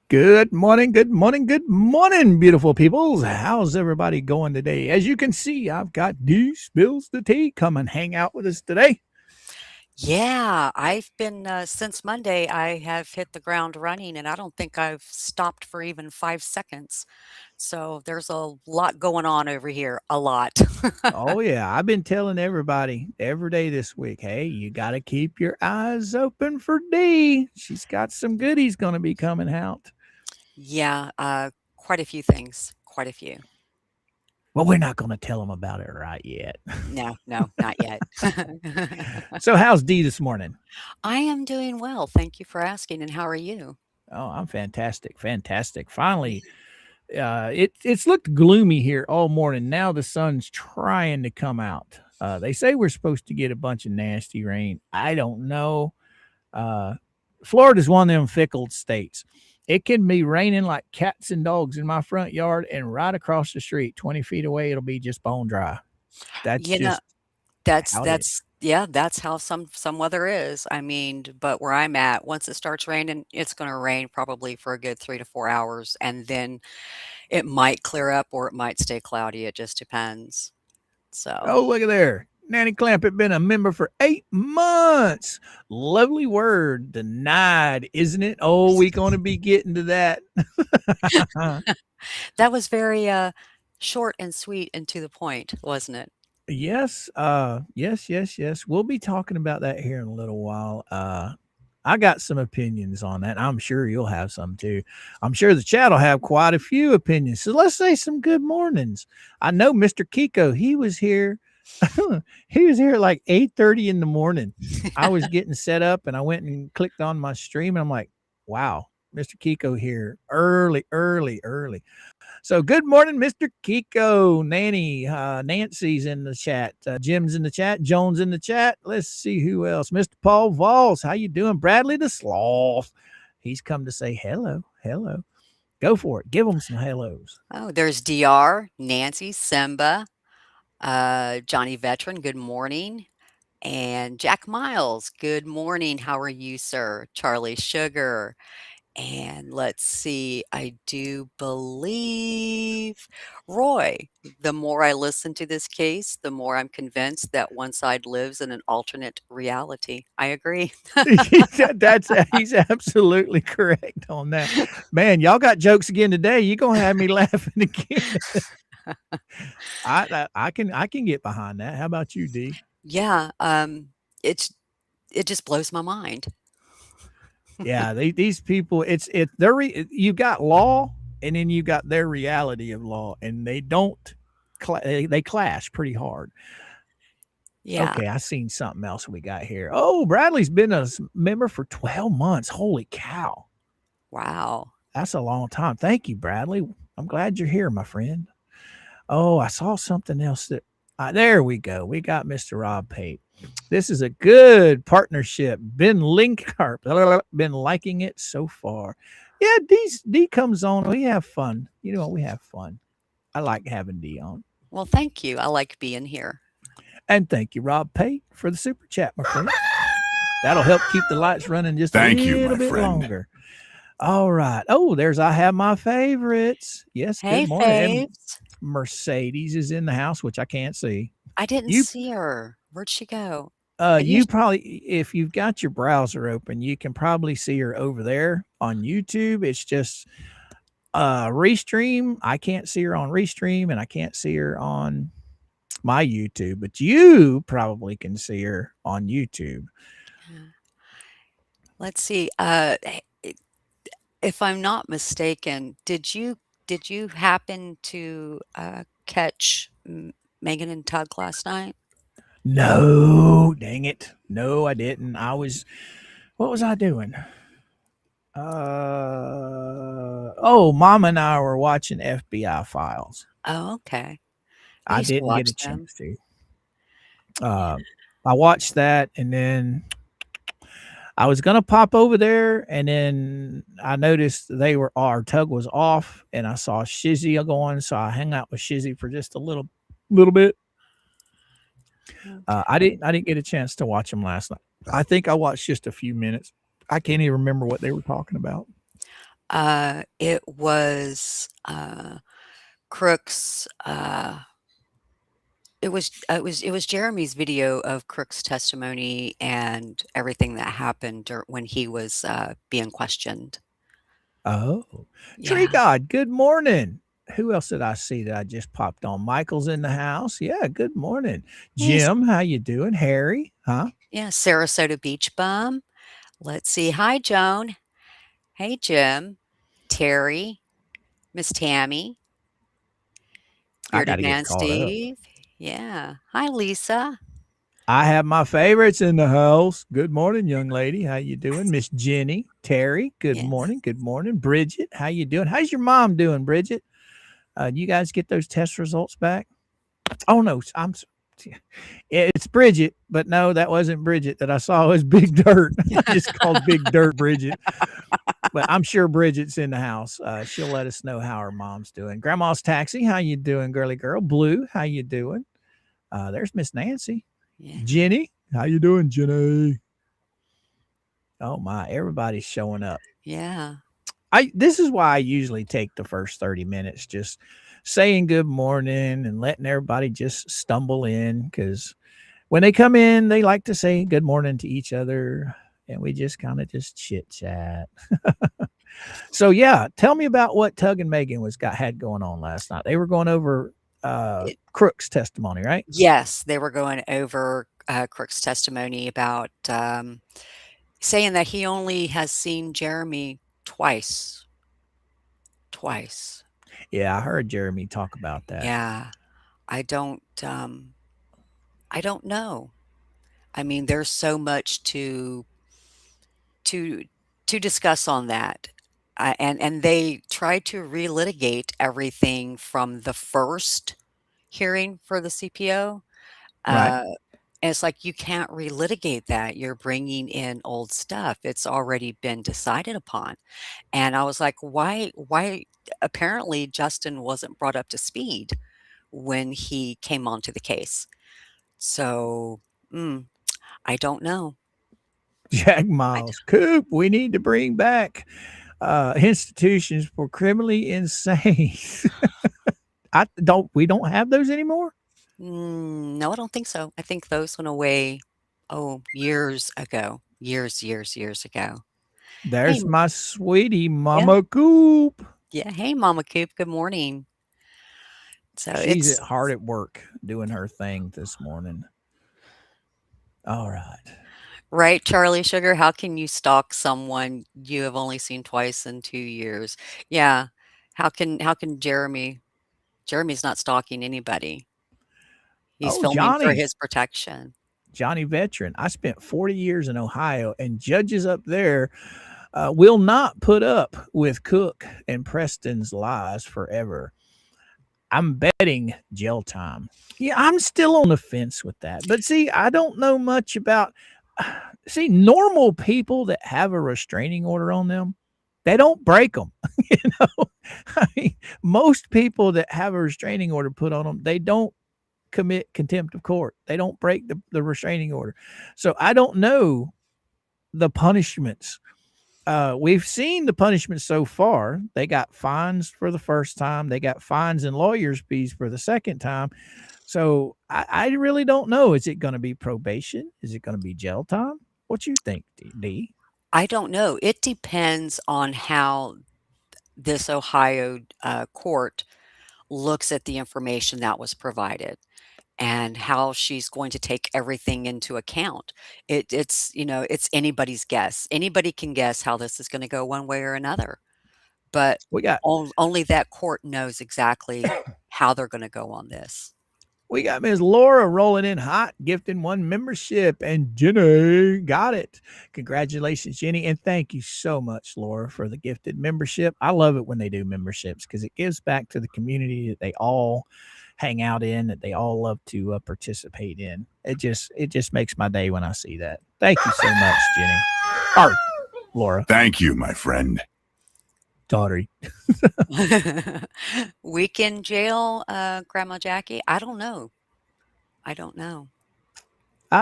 Good morning, beautiful peoples. How's everybody going today? As you can see, I've got DSpills the T come and hang out with us today. Yeah, I've been since Monday, I have hit the ground running and I don't think I've stopped for even 5 seconds. So there's a lot going on over here, a lot. Oh yeah, I've been telling everybody every day this week, hey, you got to keep your eyes open for D. She's got some goodies going to be coming out. Yeah, quite a few things, quite a few. Well, we're not going to tell them about it right yet. No, no, not yet. So how's D this morning? I am doing well. Thank you for asking. And how are you? Oh, I'm fantastic, fantastic. Finally, it's looked gloomy here all morning. Now the sun's trying to come out. They say we're supposed to get a bunch of nasty rain. I don't know. Uh, Florida's one of them fickle states. It can be raining like cats and dogs in my front yard, and right across the street, 20 feet away, it'll be just bone dry. That's You know, just that's how it is. that's yeah, that's how some weather is. I mean, but where I'm at, once it starts raining, it's going to rain probably for a good 3 to 4 hours, and then it might clear up or it might stay cloudy. It just depends. So, Oh, look at there. Nanny Clamp had been a member for 8 months. Lovely word. Denied, isn't it? Oh, we going to be getting to that. that was very, short and sweet and to the point, wasn't it? Yes, yes. We'll be talking about that here in a little while. I got some opinions on that. I'm sure you'll have some too. I'm sure the chat will have quite a few opinions. So let's say some good mornings. I know Mr. Kiko, he was here. He was here at like 8:30 in the morning. I was getting set up and I went and clicked on my stream and I'm like, wow, Mr. Kiko here early. So good morning, Mr. Kiko, Nanny, Nancy's in the chat, Jim's in the chat, Jones in the chat. Let's see who else. Mr. Paul Vols, how you doing? Bradley the Sloth, he's come to say hello. Go for it. Give him some hellos. Oh, there's DR, Nancy, Simba, Johnny Veteran, good morning. And Jack Miles, good morning. How are you, sir? Charlie Sugar. And let's see, I do believe Roy. The more I listen to this case, the more I'm convinced that one side lives in an alternate reality. I agree. That's he's absolutely correct on that. Man, y'all got jokes again today. You're gonna have me laughing again. I can get behind that. How about you, D? Yeah, it's it just blows my mind. Yeah, these people, you got law, and then you got their reality of law, and they don't they clash pretty hard. Yeah, Okay, I seen something else we got here. Oh, Bradley's been a member for 12 months. Holy cow. wow. That's a long time. Thank you, Bradley. I'm glad you're here, my friend. Oh, I saw something else that there we go. We got Mr. Rob Pate. This is a good partnership. Been liking it so far. Yeah, D comes on. We have fun. You know, we have fun. I like having D on. Well, thank you. I like being here. And thank you, Rob Pate, for the super chat, my friend. That'll help keep the lights running just a Thank you, little my bit friend. longer. All right. Oh, I have my favorites. Yes, good Hey, morning. And Faves. Mercedes is in the house, which I can't see. I didn't You see her. Where'd she go? I you used probably, if you've got your browser open, you can probably see her over there on YouTube. It's just Restream. I can't see her on Restream and I can't see her on my YouTube, but you probably can see her on YouTube. let's see. If I'm not mistaken, did you happen to catch Megan and Tug last night? No, dang it. No, I didn't. What was I doing? Mom and I were watching FBI files. Oh, okay. I I used to didn't get watch a them. chance to. Uh, I watched that and then I was gonna pop over there, and then I noticed our tug was off, and I saw Shizzy going, so I hung out with Shizzy for just a little bit. I Okay. didn't get a chance to watch them last night. I think I watched just a few minutes. I can't even remember what they were talking about. It was, Crook's, it was Jeremy's video of Crook's testimony and everything that happened when he was, being questioned. Oh, Tree Yeah. God, good morning. Who else did I see that I just popped on? Michael's in the house. Yeah, good morning. Yes. Jim, how you doing? Harry, huh? Yeah, Sarasota Beach Bum. Let's see. Hi, Joan. Hey, Jim. Terry, Miss Tammy, I got Bearded to get Man caught up. Steve. Yeah. Hi, Lisa. I have my favorites in the house. Good morning, young lady. How you doing? Miss Jenny, Terry, good Yes. morning. Good morning. Bridget, how you doing? How's your mom doing, Bridget? You guys get those test results back? Oh no, it's Bridget, but no, that wasn't Bridget that I saw. It was Big Dirt. I just called Big Dirt Bridget, but I'm sure Bridget's in the house. She'll let us know how her mom's doing. Grandma's Taxi, how you doing, girly girl? Blue, how you doing? There's Miss Nancy. Yeah. Jenny, how you doing, Jenny? Oh my, everybody's showing up. Yeah. This is why I usually take the first 30 minutes just saying good morning and letting everybody just stumble in, because when they come in, they like to say good morning to each other, and we just kind of just chit chat. So yeah, tell me about what Tug and Megan had going on last night. They were going over It, Crook's testimony, right? yes, they were going over Crook's testimony about saying that he only has seen Jeremy twice. Twice. Yeah, I heard Jeremy talk about that. Yeah. I don't um I don't know. I mean, there's so much to to discuss on that. And they tried to relitigate everything from the first hearing for the CPO. Right. Uh, and it's like you can't relitigate that. You're bringing in old stuff. It's already been decided upon. And I was like, why apparently Justin wasn't brought up to speed when he came onto the case. So, I don't know. Jack I Miles, Coop, we need to bring back institutions for criminally insane. We don't have those anymore? No, I don't think so. I think those went away, years ago. Years ago. Hey, There's my sweetie, yeah, Mama Coop. yeah. Hey, Mama Coop. Good morning. So She's it's hard at work doing her thing this morning. All right. right, Charlie Sugar. How can you stalk someone you have only seen twice in 2 years? Yeah. How can Jeremy's not stalking anybody. He's Oh, filming for Johnny. his protection. Johnny Veteran. I spent 40 years in Ohio, and judges up there will not put up with Cook and Preston's lies forever. I'm betting jail time. Yeah, I'm still on the fence with that. But see, I don't know much about see normal people that have a restraining order on them. They don't break them. you know, I mean, most people that have a restraining order put on them, they don't commit contempt of court. They don't break the restraining order. So I don't know the punishments. We've seen the punishments so far. They got fines for the first time. They got fines and lawyers' fees for the second time. So I really don't know. Is it going to be probation? Is it going to be jail time? What you think, D? I don't know. It depends on how this Ohio court looks at the information that was provided and how she's going to take everything into account. It's anybody's guess. Anybody can guess how this is going to go one way or another, but We got only that court knows exactly how they're going to go on this. We got Ms. Laura rolling in hot, gifting one membership, and Jenny got it. Congratulations, Jenny. And thank you so much, Laura, for the gifted membership. I love it when they do memberships because it gives back to the community that they all hang out in, that they all love to participate in. It just makes my day when I see that. Thank you so much, Jenny. Or Laura. Thank you, my friend. Daughtery. Week in jail, Grandma Jackie? I don't know. I don't know.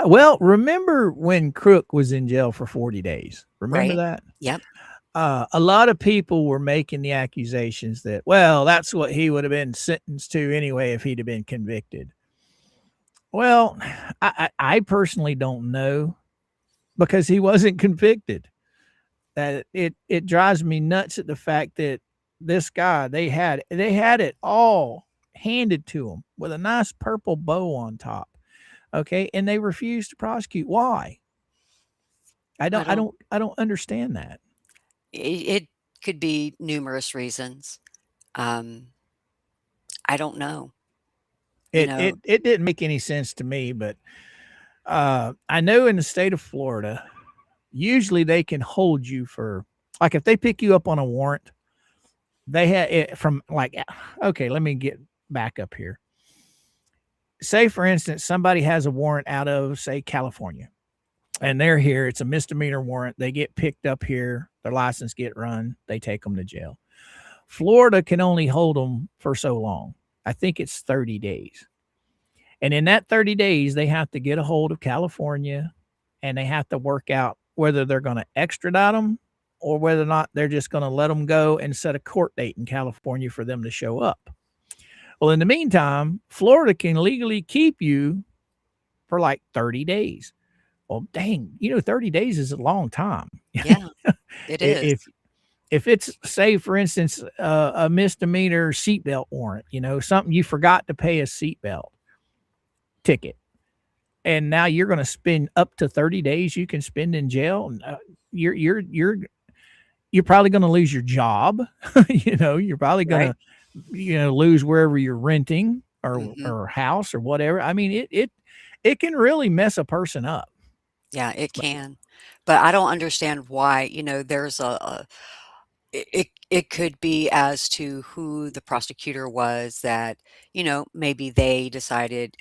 Well, remember when Crook was in jail for 40 days? Remember Right? that? Yep. A lot of people were making the accusations that, well, that's what he would have been sentenced to anyway if he'd have been convicted. Well, I personally don't know because he wasn't convicted. That it drives me nuts at the fact that this guy they had it all handed to him with a nice purple bow on top. Okay, and they refused to prosecute. Why? I I don't I don't don't I don't understand that. it could be numerous reasons. Um, I don't know. You know, It didn't make any sense to me, but I know in the state of Florida, usually they can hold you for, like, if they pick you up on a warrant, they had it from like, okay, let me get back up here. Say for instance, somebody has a warrant out of, say, California, and they're here. It's a misdemeanor warrant. They get picked up here. Their license get run. They take them to jail. Florida can only hold them for so long. I think it's 30 days. And in that 30 days, they have to get a hold of California and they have to work out whether they're going to extradite them or whether or not they're just going to let them go and set a court date in California for them to show up. Well, in the meantime, Florida can legally keep you for like 30 days. Well, dang, 30 days is a long time. yeah, it is. if if it's, say for instance, a misdemeanor seatbelt warrant, something you forgot to pay a seatbelt ticket, and now you're going to spend up to 30 days you can spend in jail. You're you're you're you're probably going to lose your job. You're probably going Right? to lose wherever you're renting Mhm. or house or whatever. I mean, it can really mess a person up. Yeah, it But can. But I don't understand why, there's it could be as to who the prosecutor was that, maybe they decided,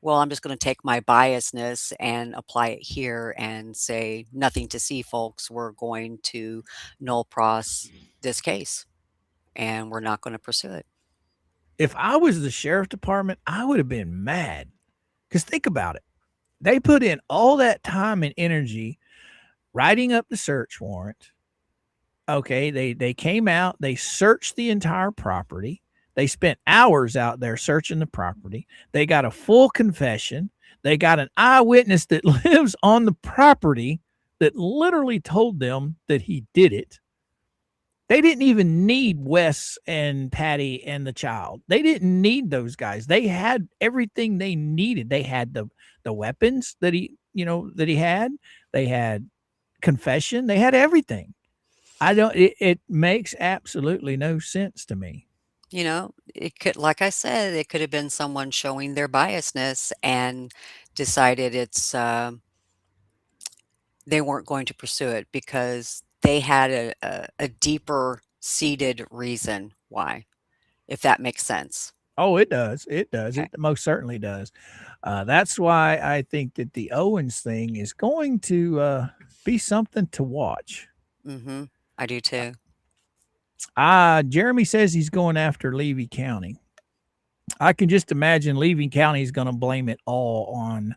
well, I'm just going to take my biasness and apply it here and say, nothing to see, folks. We're going to null pros this case and we're not going to pursue it. if I was the sheriff department, I would have been mad. Because think about it. They put in all that time and energy writing up the search warrant. Okay, they came out, they searched the entire property. They spent hours out there searching the property. They got a full confession. They got an eyewitness that lives on the property that literally told them that he did it. They didn't even need Wes and Patty and the child. They didn't need those guys. They had everything they needed. They had the weapons that he had. They had confession. They had everything. I don't. It makes absolutely no sense to me. It could, like I said, it could have been someone showing their biasness and decided they weren't going to pursue it because they had a deeper seated reason why, if that makes sense. Oh, it does. It does. Okay. It most certainly does. That's why I think that the Owens thing is going to be something to watch. Mhm. I do too. Jeremy says he's going after Levy County. I can just imagine Levy County is going to blame it all on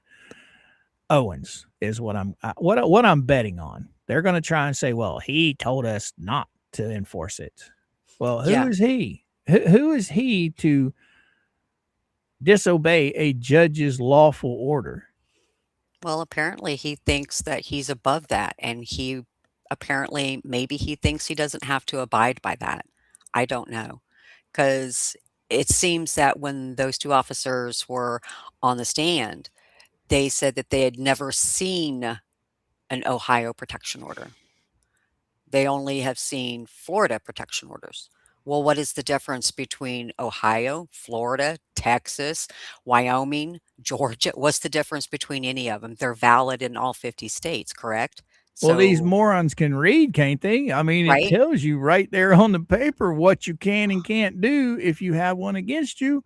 Owens. Is what I'm betting on. They're going to try and say, well, he told us not to enforce it. Well, who Yeah. is he? Who is he to disobey a judge's lawful order? Well, apparently he thinks that he's above that, and he apparently maybe he thinks he doesn't have to abide by that. I don't know, because it seems that when those 2 officers were on the stand, they said that they had never seen an Ohio protection order. They only have seen Florida protection orders. Well, what is the difference between Ohio, Florida, Texas, Wyoming, Georgia? What's the difference between any of them? They're valid in all 50 states, correct? Well, these So, morons can read, can't they? I mean, it right? tells you right there on the paper what you can and can't do if you have one against you.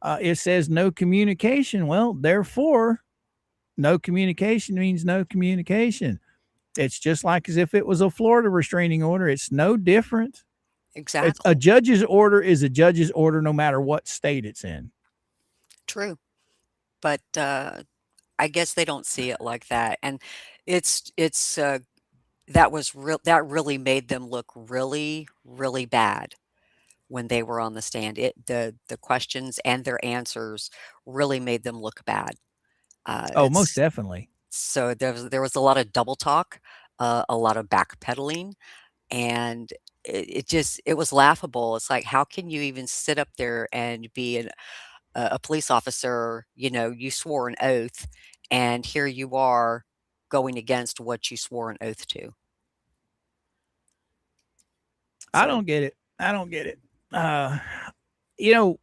It says no communication. Well, therefore, no communication means no communication. It's just like as if it was a Florida restraining order. It's no different. It's a Exactly. judge's order is a judge's order no matter what state it's in. True. But I guess they don't see it like that. And it's that really made them look really, really bad when they were on the stand. The questions and their answers really made them look bad. Oh, most It's definitely. so there was a lot of double talk, a lot of backpedaling, and it was laughable. It's like, how can you even sit up there and be a police officer? You swore an oath, and here you are going against what you swore an oath to. I So don't get it. I don't get it. Uh, you know,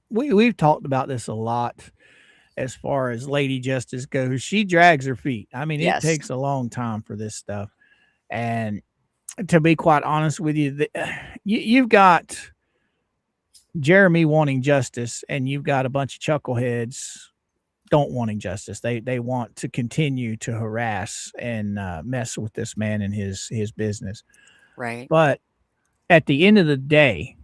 we've talked about this a lot as far as Lady Justice goes. She drags her feet. I mean, it yes, takes a long time for this stuff. And to be quite honest with you, you've got Jeremy wanting justice, and you've got a bunch of chuckleheads don't wanting justice. They want to continue to harass and mess with this man and his business. right. But at the end of the day,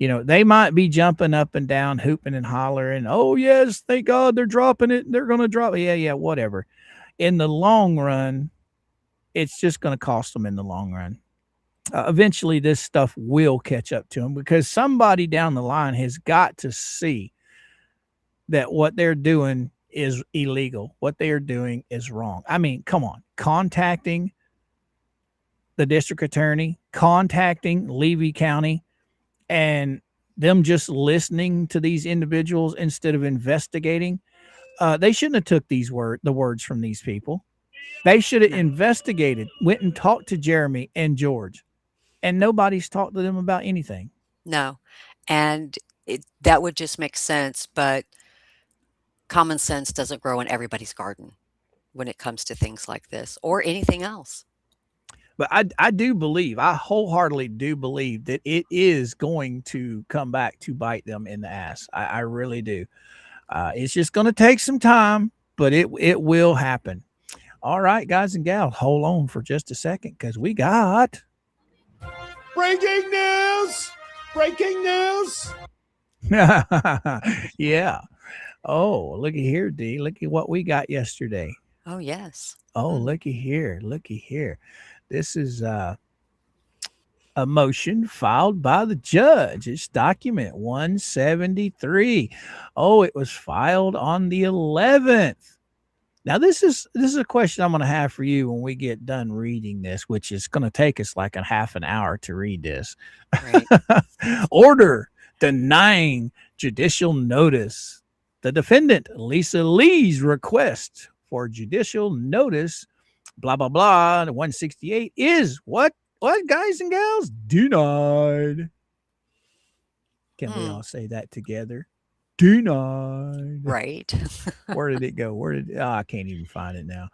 they might be jumping up and down, hooping and hollering. Oh yes, thank God they're dropping it. They're going to drop it. Yeah, yeah, whatever. In the long run, it's just going to cost them in the long run. Eventually, this stuff will catch up to them because somebody down the line has got to see that what they're doing is illegal. What they are doing is wrong. I mean, come on. Contacting the district attorney, contacting Levy County, and them just listening to these individuals instead of investigating. They shouldn't have took the words from these people. They should have No, investigated, went and talked to Jeremy and George, and nobody's talked to them about anything. no, and that would just make sense, but common sense doesn't grow in everybody's garden when it comes to things like this or anything else. But I do believe, I wholeheartedly do believe that it is going to come back to bite them in the ass. I really do. It's just going to take some time, but it will happen. All right, guys and gals, hold on for just a second because we got Breaking news! Breaking news! yeah. Oh, looky here, D. Look at what we got yesterday. Oh, yes. Oh, Mm, looky here. Looky here. This is a motion filed by the judge. It's document 173. Oh, it was filed on the 11th. Now this is a question I'm going to have for you when we get done reading this, which is going to take us like a half an hour to read this. right. Order denying judicial notice. The defendant, Lisa Lee's request for judicial notice, blah, blah, blah, 168 is what? What, guys and gals? Denied. Can we Hmm, all say that together? Denied. right. Where did it go? I can't even find it now.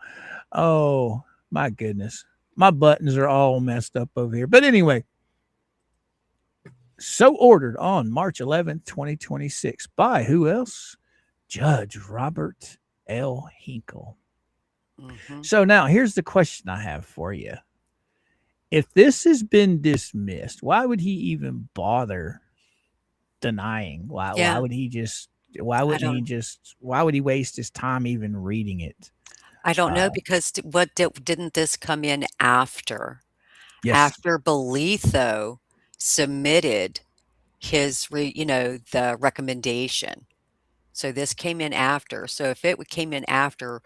Oh, my goodness. My buttons are all messed up over here. But anyway, so ordered on March 11th, 2026 by who else? Judge Robert L. Hinkle. Mhm. So now here's the question I have for you. If this has been dismissed, why would he even bother denying? Why Yeah, would he just why I wouldn't he don't just why would he waste his time even reading it? I don't know Uh because didn't this come in yes. after Belitho submitted the recommendation. So this came in after. So if it came in after,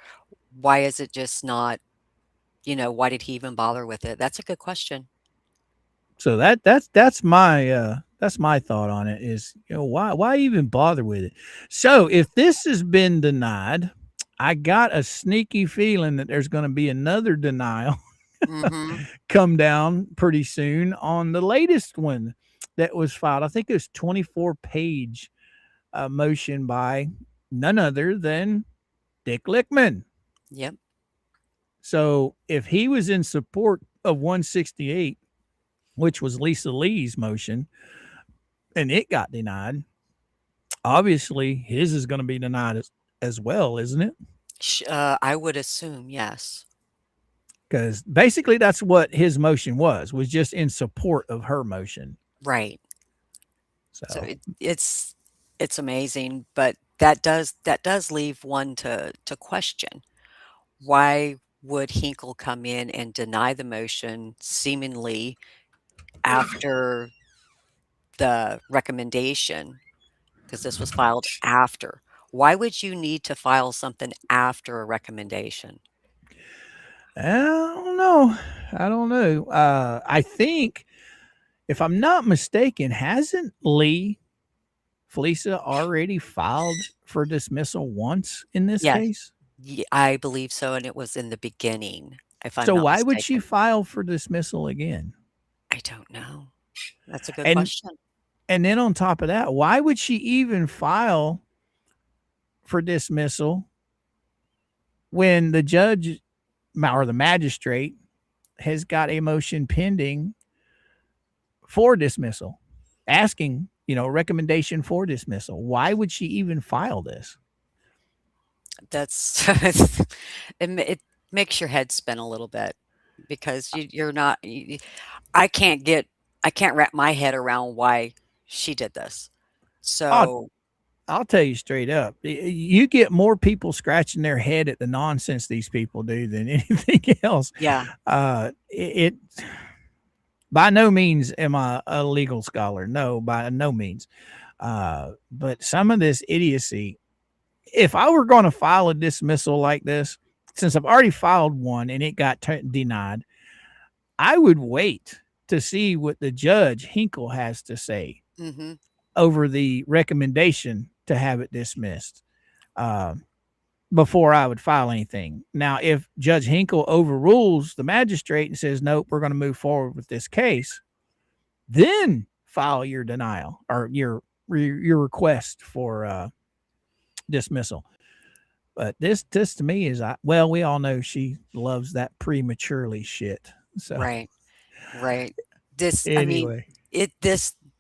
why is it just not, why did he even bother with it? That's a good question. So that's my thought on it is, why even bother with it? So if this has been denied, I got a sneaky feeling that there's going to be another denial Mhm. come down pretty soon on the latest one that was filed. I think it was 24-page motion by none other than Dick Lickman. Yep. So if he was in support of 168, which was Lisa Lee's motion, and it got denied, obviously his is going to be denied as well, isn't it? I would assume, yes. Because basically that's what his motion was just in support of her motion. Right. So So it's amazing, but that does leave one to question. Why would Hinkle come in and deny the motion seemingly after the recommendation? Because this was filed after. Why would you need to file something after a recommendation? I don't know. I don't know. I think, if I'm not mistaken, hasn't Lee Felisa already filed for dismissal once in this Yes, case? I believe so, and it was in the beginning, if I'm So not why would she mistaken. file for dismissal again? I don't know. That's a good And question. and then on top of that, why would she even file for dismissal when the judge or the magistrate has got a motion pending for dismissal, asking, recommendation for dismissal? Why would she even file this? That's it makes your head spin a little bit because you're not I can't wrap my head around why she did this. I'll, So, I'll tell you straight up, you get more people scratching their head at the nonsense these people do than anything else. yeah. It by no means am I a legal scholar. No, by no means. But some of this idiocy, if I were going to file a dismissal like this, since I've already filed one and it got denied, I would wait to see what the judge Hinkle has to say Mhm. over the recommendation to have it dismissed, uh, before I would file anything. Now, if Judge Hinkle overrules the magistrate and says, nope, we're going to move forward with this case, then file your denial or your request for dismissal. But this to me is, well, we all know she loves that prematurely shit. So Right. Right. This I mean, anyway,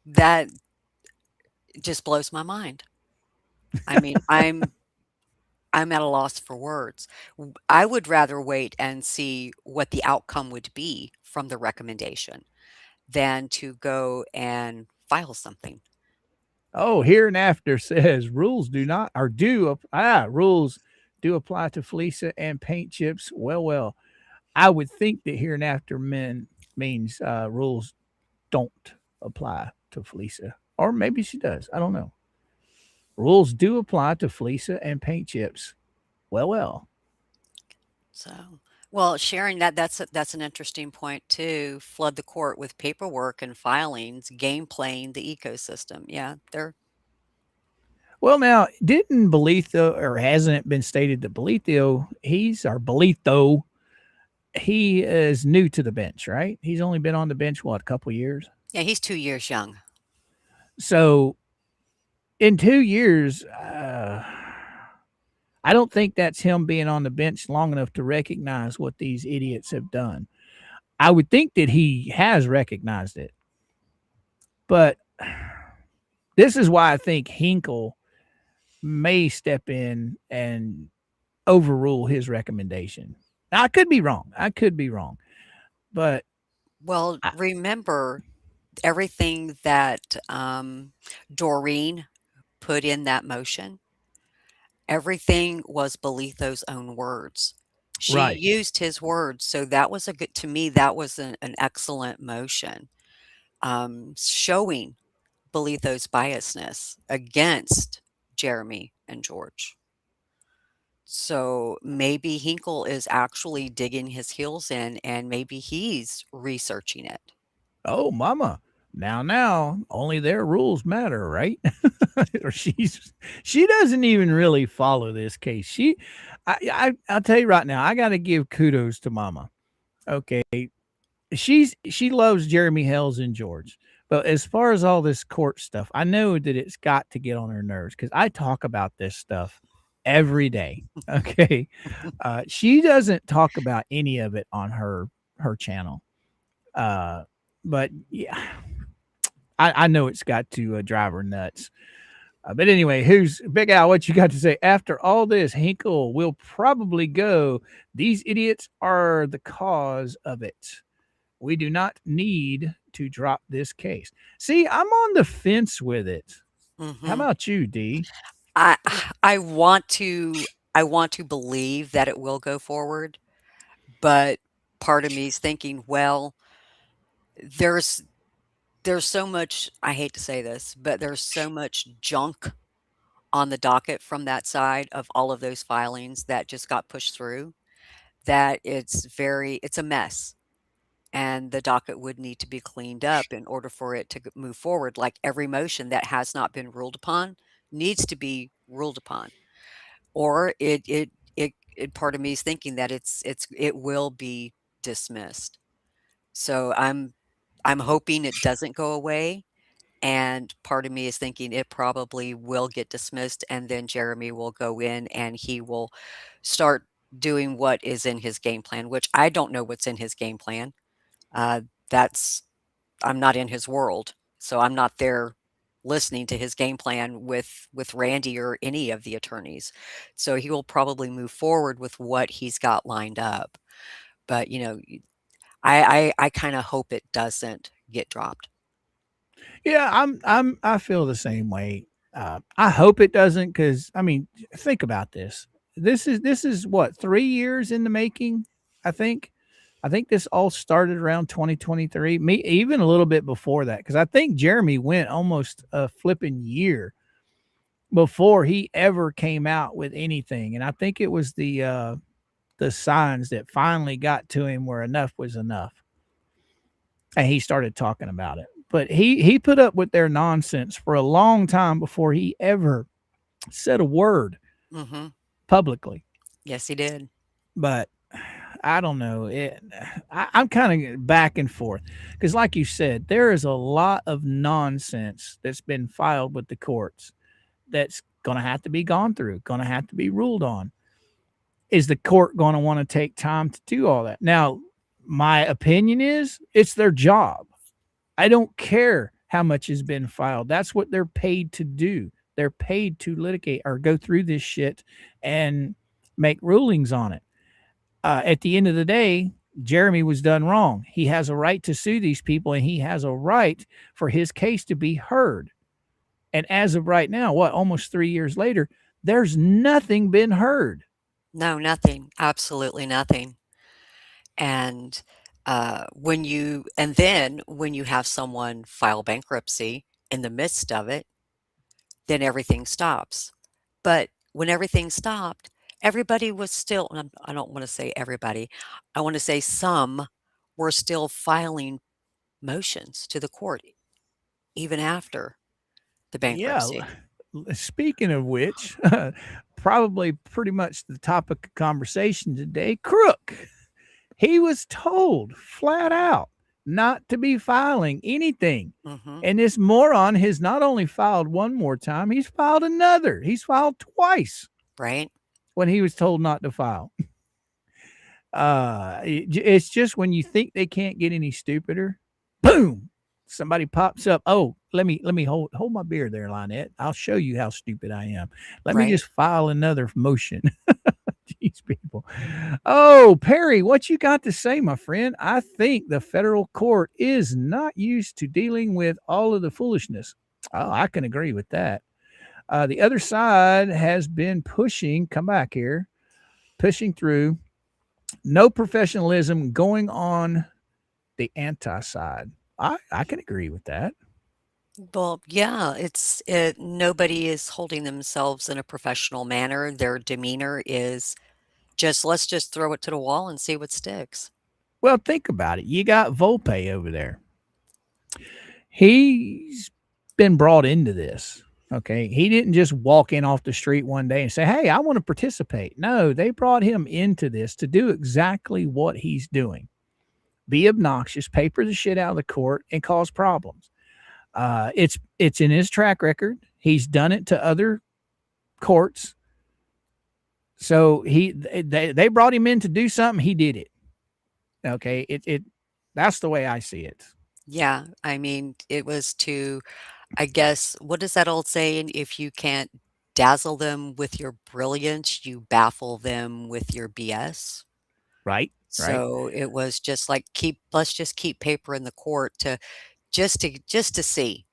that just blows my mind. I mean, I'm at a loss for words. I would rather wait and see what the outcome would be from the recommendation than to go and file something. oh, hereinafter says rules do not or do rules do apply to Felisa and paint chips. Well, I would think that hereinafter means rules don't apply to Felisa, or maybe she does. I don't know. Rules do apply to Felisa and paint chips. Well. So, well, sharing that's an interesting point too. Flood the court with paperwork and filings, game playing the ecosystem. Yeah, they're Well, now, didn't Belitho, or hasn't it been stated that Belitho, he is new to the bench, right? He's only been on the bench, what, a couple years? yeah, he's 2 years young. So in 2 years, I don't think that's him being on the bench long enough to recognize what these idiots have done. I would think that he has recognized it. But this is why I think Hinkle may step in and overrule his recommendation. Now, I could be wrong. But Well, I, remember everything that Doreen put in that motion, everything was Belitho's own words. She right. used his words, so that was a good to me, that was an excellent motion, showing Belitho's biasness against Jeremy and George. So maybe Hinkle is actually digging his heels in and maybe he's researching it. Oh, mama. Now, only their rules matter, right? Or she doesn't even really follow this case. I'll tell you right now, I got to give kudos to mama. Okay, she loves Jeremy Hells and George. But as far as all this court stuff, I know that it's got to get on her nerves because I talk about this stuff every day. Okay. She doesn't talk about any of it on her channel. But yeah, I know it's got to drive her nuts. But anyway, who's Big Al? What you got to say? After all this, Hinkle will probably go. These idiots are the cause of it. We do not need to drop this case. See, I'm on the fence with it. How Mhm. about you, D? I I want to I want to believe that it will go forward. But part of me is thinking, well, there's there's so much, I hate to say this, but there's so much junk on the docket from that side of all of those filings that just got pushed through, that it's a mess, and the docket would need to be cleaned up in order for it to move forward. Like every motion that has not been ruled upon needs to be ruled upon, or it part of me is thinking that it will be dismissed. So I'm hoping it doesn't go away, and part of me is thinking it probably will get dismissed, and then Jeremy will go in and he will start doing what is in his game plan, which I don't know what's in his game plan. Uh, that's I'm not in his world, so I'm not there listening to his game plan with Randy or any of the attorneys. So he will probably move forward with what he's got lined up. But I kind of hope it doesn't get dropped. Yeah, I feel the same way. I hope it doesn't, because I mean, think about this. This is what, 3 years in the making. I think. I think this all started around 2023. Me even a little bit before that, because I think Jeremy went almost a flipping year before he ever came out with anything, and I think it was the signs that finally got to him where enough was enough, and he started talking about it. But he put up with their nonsense for a long time before he ever said a word Hmm. publicly. Yes, he did. But I don't know. I'm kind of back and forth, because, like you said, there is a lot of nonsense that's been filed with the courts that's going to have to be gone through, going to have to be ruled on. Is the court going to want to take time to do all that? Now, my opinion is it's their job. I don't care how much has been filed. That's what they're paid to do. They're paid to litigate or go through this shit and make rulings on it. At the end of the day, Jeremy was done wrong. He has a right to sue these people, and he has a right for his case to be heard. And as of right now, what, almost 3 years later, there's nothing been heard. No, nothing. Absolutely nothing. And then when you have someone file bankruptcy in the midst of it, then everything stops. But when everything stopped, everybody was still, and I don't want to say everybody, I want to say some were still filing motions to the court even after the Yeah. bankruptcy. Speaking of which, probably pretty much the topic of conversation today, Crook. He was told flat out not to be filing anything. Hmm. And this moron has not only filed one more time, he's filed another. He's filed twice Right? when he was told not to file. It's just when you think they can't get any stupider, boom, somebody pops up. Oh, let me hold my beer there, Lynette. I'll show you how stupid I am. Let me Right? just file another motion. These people. Oh, Perry, what you got to say, my friend? I think the federal court is not used to dealing with all of the foolishness. Oh, I can agree with that. The other side has been pushing, come back here, pushing through. No professionalism going on the anti side. I can agree with that. Well, yeah, nobody is holding themselves in a professional manner. Their demeanor is just, let's just throw it to the wall and see what sticks. Well, think about it. You got Volpe over there. He's been brought into this. Okay. He didn't just walk in off the street one day and say, hey, I want to participate. No, they brought him into this to do exactly what he's doing, be obnoxious, paper the shit out of the court, and cause problems. It's in his track record. He's done it to other courts. So they brought him in to do something. He did it. Okay. That's the way I see it. Yeah, I mean, it was to, I guess, what is that old saying? If you can't dazzle them with your brilliance, you baffle them with your BS. Right. Right. So it was just like let's just keep paper in the court to just to see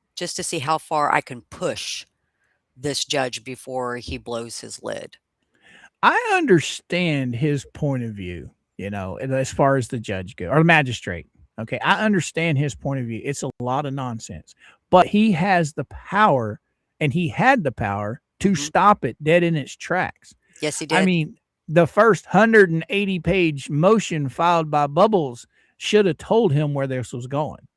how far I can push this judge before he blows his lid. I understand his point of view. as far as the judge go or the magistrate. Okay, I understand his point of view. It's a lot of nonsense, but he has the power, and he had the power to stop it dead in its tracks. Yes, he did. I mean, the first 180-page motion filed by Bubbles should have told him where this was going.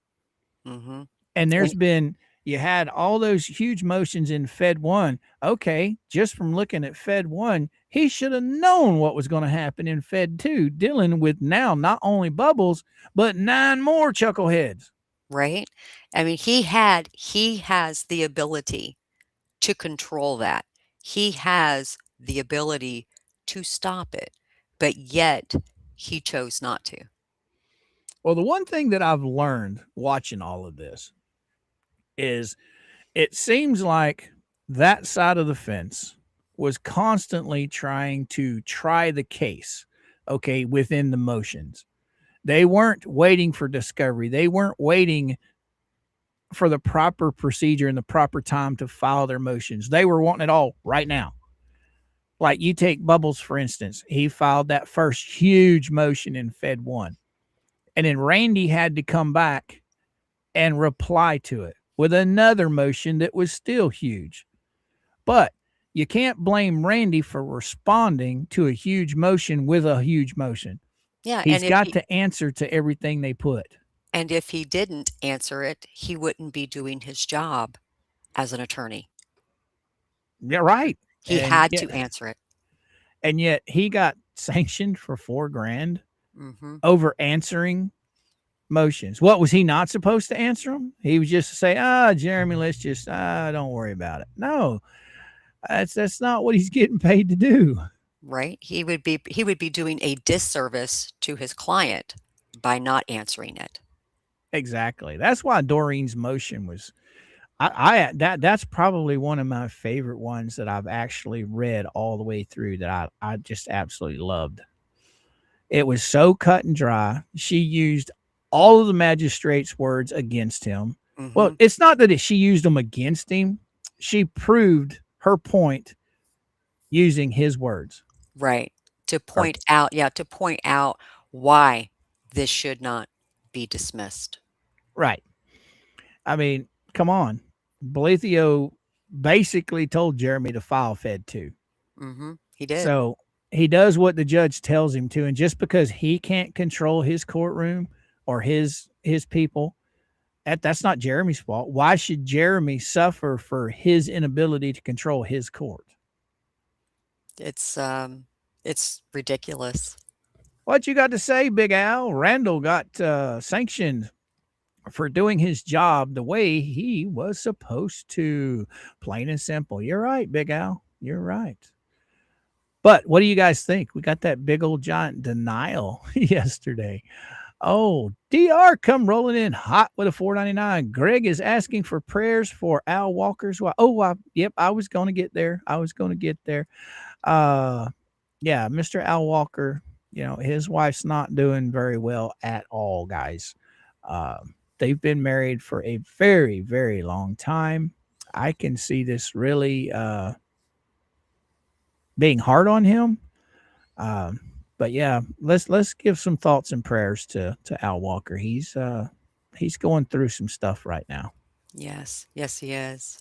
Mm-hmm. And you had all those huge motions in Fed 1. Okay, just from looking at Fed 1, he should have known what was going to happen in Fed 2, dealing with now not only Bubbles, but 9 more chuckleheads. Right? I mean, he has the ability to control that. He has the ability to stop it, but yet he chose not to. Well, the one thing that I've learned watching all of this is it seems like that side of the fence was constantly trying to try the case, okay, within the motions. They weren't waiting for discovery. They weren't waiting for the proper procedure and the proper time to file their motions. They were wanting it all right now. Like you take Bubbles, for instance. He filed that first huge motion in Fed 1. And then Randy had to come back and reply to it with another motion that was still huge. But you can't blame Randy for responding to a huge motion with a huge motion. Yeah, He's got to answer to everything they put. And if he didn't answer it, he wouldn't be doing his job as an attorney. Yeah, right. He had to answer it. And yet he got sanctioned for $4,000 Mm-hmm. over answering motions. What was he not supposed to answer them? He was just to say, Jeremy, let's just, don't worry about it. No, that's not what he's getting paid to do. Right. He would be doing a disservice to his client by not answering it. Exactly. That's why Doreen's motion was, that's probably one of my favorite ones that I've actually read all the way through that I just absolutely loved. It was so cut and dry. She used all of the magistrate's words against him. Mm-hmm. Well, it's not that she used them against him. She proved her point using his words. Right. To point out why this should not be dismissed. Right. I mean, come on. Bledsoe basically told Jeremy to file Fed 2. Mm-hmm. He did. So he does what the judge tells him to. And just because he can't control his courtroom or his people, that's not Jeremy's fault. Why should Jeremy suffer for his inability to control his court? It's ridiculous. What you got to say, Big Al? Randall got sanctioned for doing his job the way he was supposed to. Plain and simple. You're right, Big Al. You're right. But what do you guys think? We got that big old giant denial yesterday. Oh, DR come rolling in hot with a $4.99. Greg is asking for prayers for Al Walker's wife. Yep, I was going to get there. Yeah, Mr. Al Walker, his wife's not doing very well at all, guys. They've been married for a very, very long time. I can see this really being hard on him. But yeah, let's give some thoughts and prayers to Al Walker. He's going through some stuff right now. Yes, he is.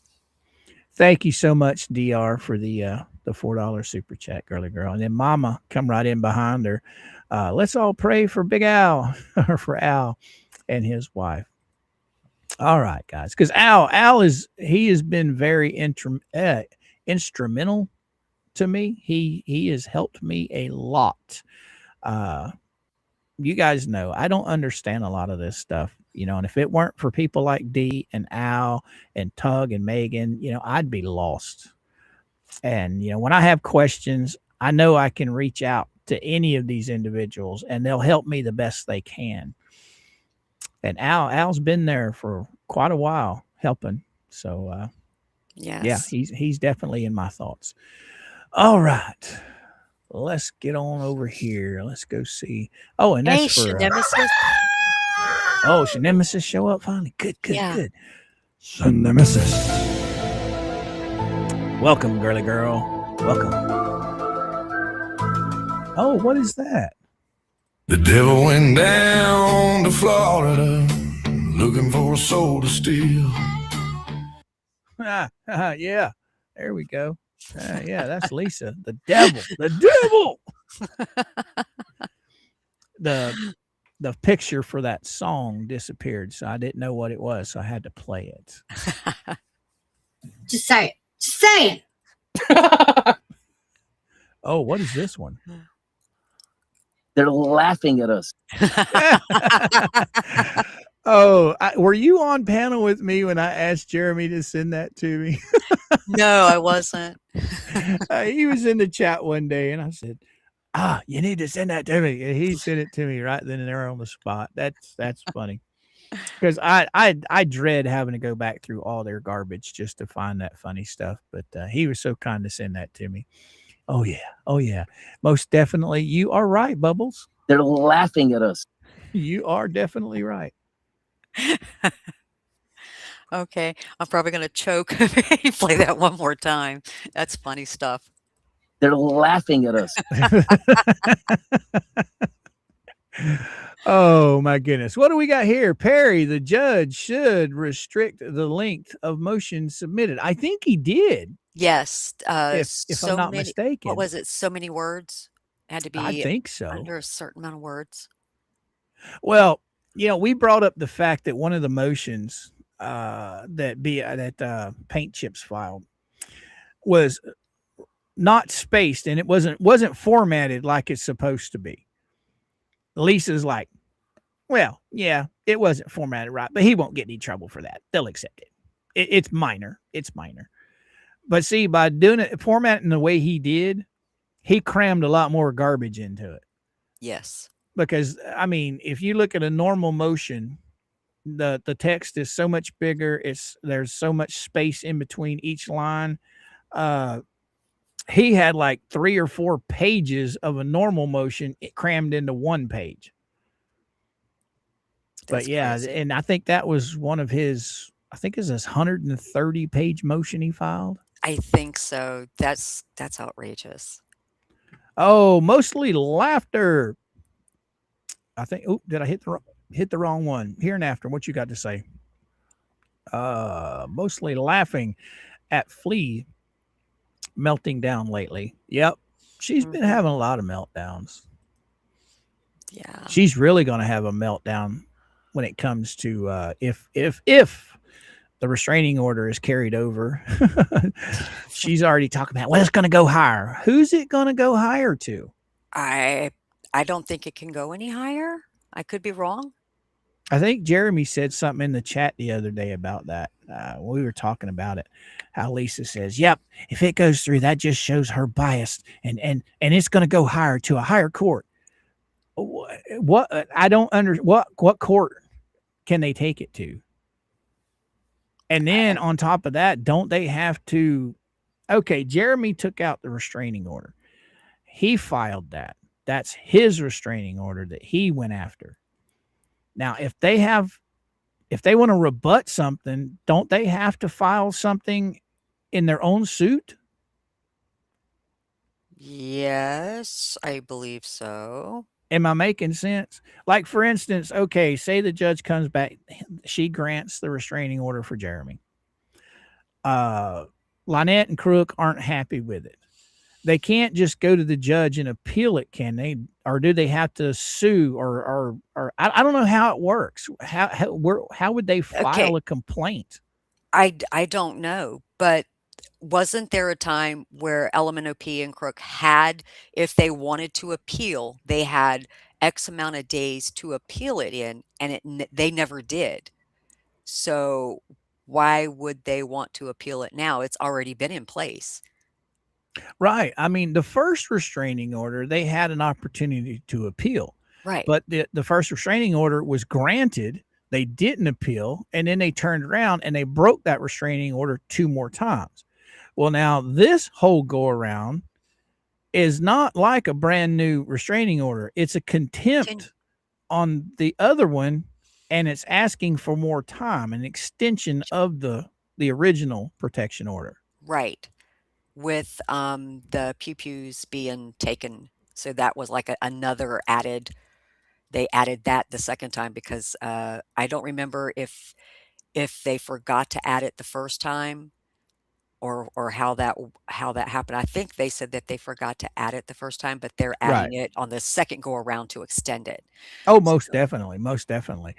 Thank you so much, DR, for the $4 super chat, girly girl. And then Mama come right in behind her. Let's all pray for Big Al, or for Al and his wife. All right, guys, because Al has been very instrumental to me. He has helped me a lot. You guys know I don't understand a lot of this stuff, and if it weren't for people like D and Al and Tug and Megan, I'd be lost. And when I have questions, I know I can reach out to any of these individuals and they'll help me the best they can. And Al's been there for quite a while helping. So yes. Yeah, he's definitely in my thoughts. All right. Let's get on over here. Let's go see. Oh, and that's for Nemesis. Nemesis show up finally. Good. Nemesis. Welcome, girly girl. Welcome. Oh, what is that? The devil went down to Florida looking for a soul to steal. Yeah, there we go. Yeah, that's Lisa. The devil. The devil. The the picture for that song disappeared, so I didn't know what it was, so I had to play it. Just say it. Just say it. Oh, what is this one? They're laughing at us. Oh, were you on panel with me when I asked Jeremy to send that to me? No, I wasn't. He was in the chat one day, and I said, you need to send that to me. And he sent it to me right then and there on the spot. That's funny. Because I dread having to go back through all their garbage just to find that funny stuff. But he was so kind to send that to me. Oh yeah, most definitely. You are right, Bubbles. They're laughing at us. You are definitely right. Okay, I'm probably going to choke. Play that one more time. That's funny stuff. They're laughing at us. Oh my goodness. What do we got here? Perry, the judge should restrict the length of motion submitted. I think he did. Yes. If so I'm not many, mistaken. what was it? So many words had to I be think so. under a certain amount of words. Well, we brought up the fact that one of the motions that Paint Chips filed was not spaced, and it wasn't formatted like it's supposed to be. Lisa's like, well, yeah, it wasn't formatted right, but he won't get any trouble for that. They'll accept it. It's minor. It's minor. But see, by doing it, formatting the way he did, he crammed a lot more garbage into it. Yes. Because, I mean, if you look at a normal motion, the text is so much bigger. There's so much space in between each line. He had like 3 or 4 pages of a normal motion crammed into one page. That's but yeah, crazy. and I think that was one of his, I think it's his 130 page motion he filed. I think so. That's outrageous. Oh, mostly laughter. I think. Oh, did I hit the wrong one? Here and after, what you got to say? Mostly laughing at Flea melting down lately. Yep, she's been having a lot of meltdowns. Yeah. She's really going to have a meltdown when it comes to if the restraining order is carried over. She's already talking about, well, it's going to go higher. Who's it going to go higher to? I don't think it can go any higher. I could be wrong. I think Jeremy said something in the chat the other day about that. We were talking about it. How Lisa says, yep, if it goes through, that just shows her bias, and it's going to go higher to a higher court. What I don't what court can they take it to? And then on top of that, don't they have to? Okay, Jeremy took out the restraining order. He filed that. That's his restraining order that he went after. Now, if they want to rebut something, don't they have to file something in their own suit? Yes, I believe so. Am I making sense? Like, for instance, okay, say the judge comes back, she grants the restraining order for Jeremy. Lynette and Crook aren't happy with it. They can't just go to the judge and appeal it, can they? Or do they have to sue? Or I don't know how it works. How would they file a complaint? I don't know, but wasn't there a time where LMNOP and Crook had, if they wanted to appeal, they had X amount of days to appeal it in, and they never did. So why would they want to appeal it now? It's already been in place. Right. I mean, the first restraining order, they had an opportunity to appeal. Right. But the first restraining order was granted. They didn't appeal, and then they turned around and they broke that restraining order 2 more times. Well, now this whole go around is not like a brand new restraining order. It's a contempt on the other one, and it's asking for more time, an extension of the original protection order. Right. With the pew-pews being taken. So that was like another added they added that the second time because I don't remember if they forgot to add it the first time or how that happened. I think they said that they forgot to add it the first time, but they're Right. adding it on the second go around to extend it. Oh, most So, definitely, most definitely.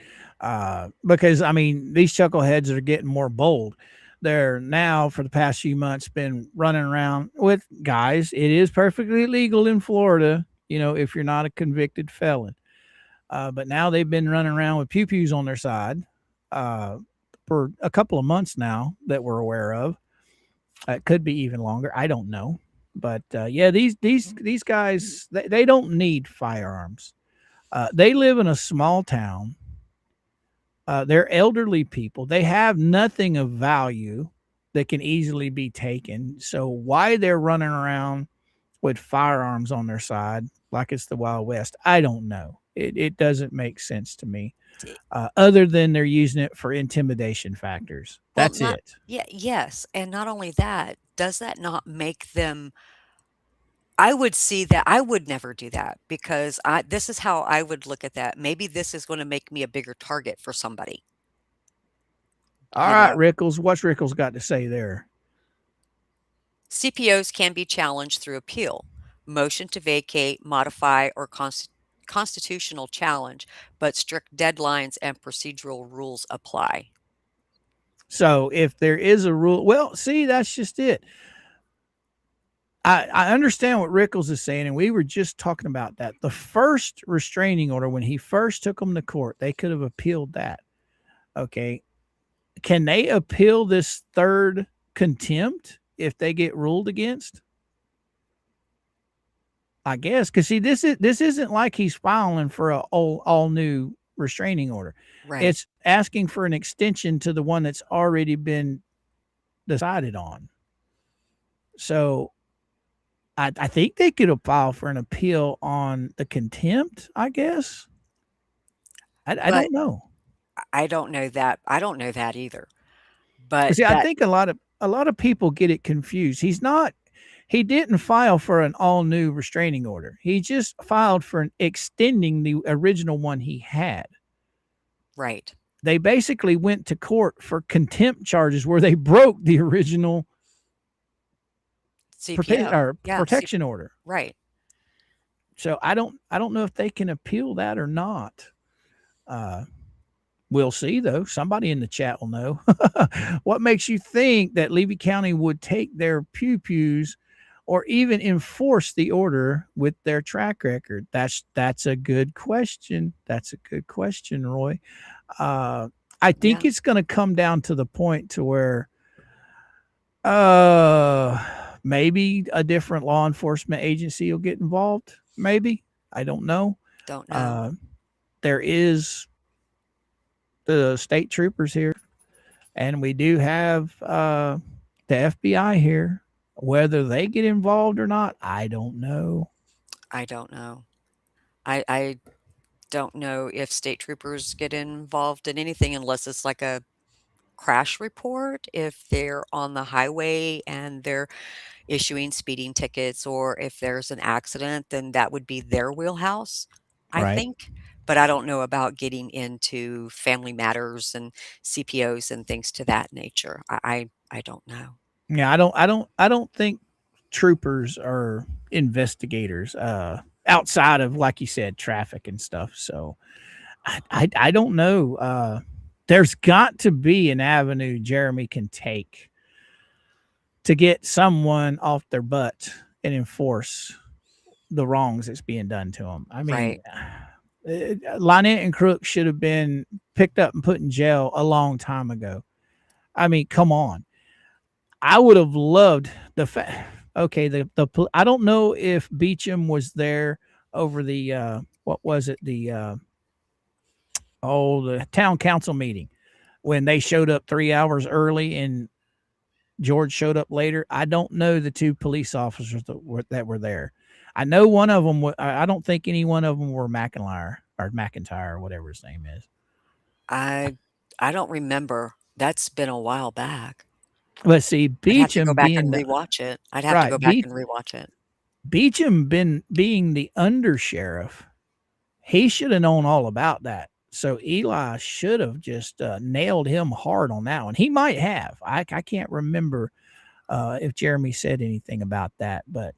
Because I mean, these chuckleheads are getting more bold. They're now for the past few months been running around with guys. It is perfectly legal in Florida, you know, if you're not a convicted felon. But now they've been running around with pew pews on their side uh, for a couple of months now that we're aware of. It could be even longer. I don't know. But yeah, these guys they don't need firearms. They live in a small town. They're elderly people. They have nothing of value that can easily be taken. So why they're running around with firearms on their side like it's the Wild West, I don't know. It doesn't make sense to me. d- Other than they're using it for intimidation factors. well, That's not it. yeah, yes, and not only that, does that not make them I would see that I would never do that because I this is how I would look at that. Maybe this is gonna make me a bigger target for somebody, All you right, know? Rickles. What's Rickles got to say there? CPOs can be challenged through appeal, motion to vacate, modify, or constitutional challenge, but strict deadlines and procedural rules apply. So if there is a rule, well, see, that's just it. I understand what Rickles is saying, and we were just talking about that. The first restraining order, when he first took them to court, they could have appealed that. Okay. Can they appeal this third contempt if they get ruled against? I guess because see, this isn't like he's filing for a all new restraining order. Right. It's asking for an extension to the one that's already been decided on. So I think they could file for an appeal on the contempt, I guess. I But don't know. I don't know that. I don't know that either. But See, I that think a lot of people get it confused. He didn't file for an all new restraining order. He just filed for an extending the original one he had. right. They basically went to court for contempt charges where they broke the original CPO. Yeah, protection order. right. So I don't know if they can appeal that or not. Uh, we'll see though. Somebody in the chat will know. What makes you think that Levy County would take their pew pews or even enforce the order with their track record? That's a good question. That's a good question, Roy. I Yeah. think it's going to come down to the point to where maybe a different law enforcement agency will get involved. Maybe. I don't know. Don't know. Uh, there is the state troopers here, and we do have the FBI here. Whether they get involved or not, I don't know. I don't know. I don't know if state troopers get involved in anything unless it's like a crash report, if they're on the highway and they're issuing speeding tickets, or if there's an accident, then that would be their wheelhouse, I Right. think. But I don't know about getting into family matters and CPOs and things to that nature. I don't know. Yeah, I don't think troopers are investigators outside of, like you said, traffic and stuff. So I don't know. There's got to be an avenue Jeremy can take to get someone off their butt and enforce the wrongs that's being done to them. I mean, Right. Lynette and Crook should have been picked up and put in jail a long time ago. I mean, come on. I would have loved the fact. Okay, I don't know if Beecham was there over the what was it, the town council meeting when they showed up 3 hours early and George showed up later. I don't know the two police officers that were there. I know one of them. I don't think any one of them were McIntyre or whatever his name is. I I don't remember. That's been a while back. Let's see, I'd have to go Beecham back and being the rewatch it. I'd have to right, go back and rewatch it. Beecham being the undersheriff. He should have known all about that. So Eli should have just nailed him hard on that one. He might have. I can't remember if Jeremy said anything about that. But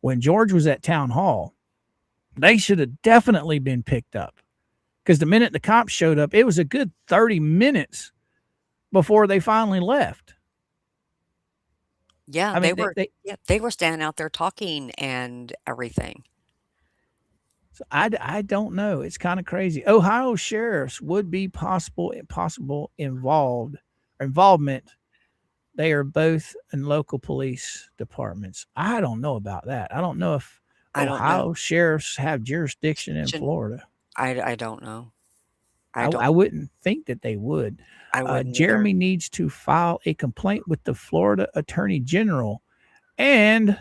when George was at town hall, they should have definitely been picked up, because the minute the cops showed up, it was a good 30 minutes before they finally left. Yeah, I they mean, were yeah, they were standing out there talking and everything. so I don't know. It's kind of crazy. Ohio sheriffs would be possible involvement. They are both in local police departments. I don't know about that. I don't know if I don't know. Ohio sheriffs have jurisdiction in Florida. I don't know. I wouldn't think that they would. I wouldn't either. Jeremy needs to file a complaint with the Florida Attorney General and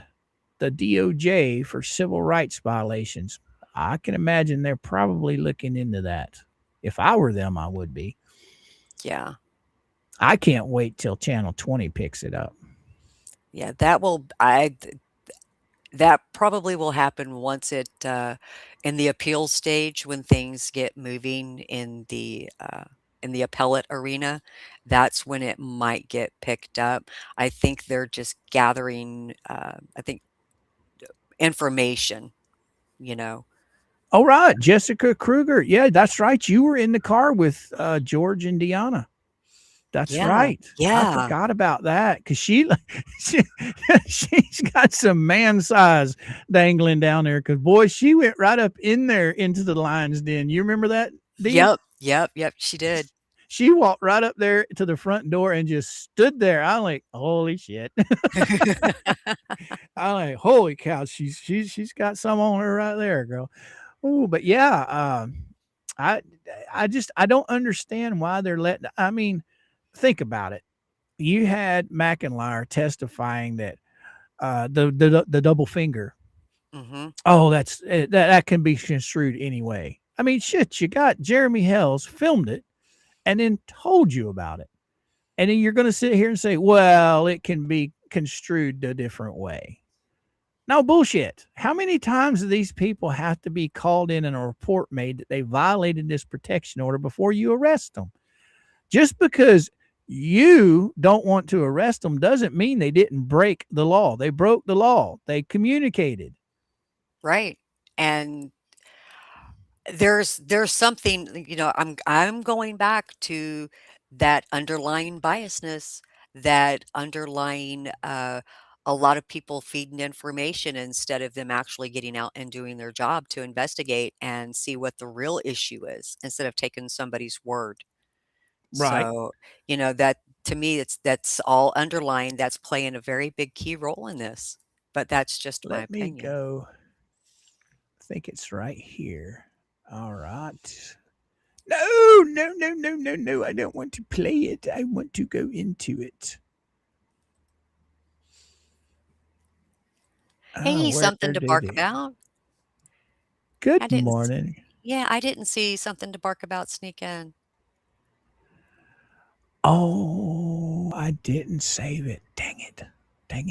the DOJ for civil rights violations. I can imagine they're probably looking into that. If I were them, I would be. Yeah. I can't wait till Channel 20 picks it up. Yeah, that probably will happen once it in the appeals stage, when things get moving in the appellate arena. That's when it might get picked up. I think they're just gathering I think information, you know. Oh, right. Jessica Kruger. Yeah, that's right. You were in the car with George and Deanna. That's Yeah. right. I Yeah. forgot about that, because she's got some man size dangling down there. Because boy, she went right up in there into the lion's den. You remember that, Dee? Yep, she did. She walked right up there to the front door and just stood there. I'm like, holy shit. I'm like, holy cow, she's got some on her right there, girl. Oh, but yeah, I don't understand why they're letting. I mean, think about it. You had McIntyre testifying that the double finger. Mhm. Oh, that can be construed anyway. I mean, shit, you got Jeremy Hells filmed it and then told you about it. And then you're going to sit here and say, well, it can be construed a different way. No, bullshit. How many times do these people have to be called in and a report made that they violated this protection order before you arrest them? Just because you don't want to arrest them doesn't mean they didn't break the law. They broke the law. They communicated. Right. And there's something, you know, I'm going back to that underlying biasness, that underlying a lot of people feeding information instead of them actually getting out and doing their job to investigate and see what the real issue is, instead of taking somebody's word. Right. So, you know, that to me, that's all underlying. That's playing a very big key role in this. But that's just my Let me opinion. go. I think it's right here. All right. No. I don't want to play it. I want to go into it. Hey, Where something to did bark it? about. I Good didn't. morning. Yeah, I didn't see something to bark about sneak in. Oh, I didn't save it. Dang it.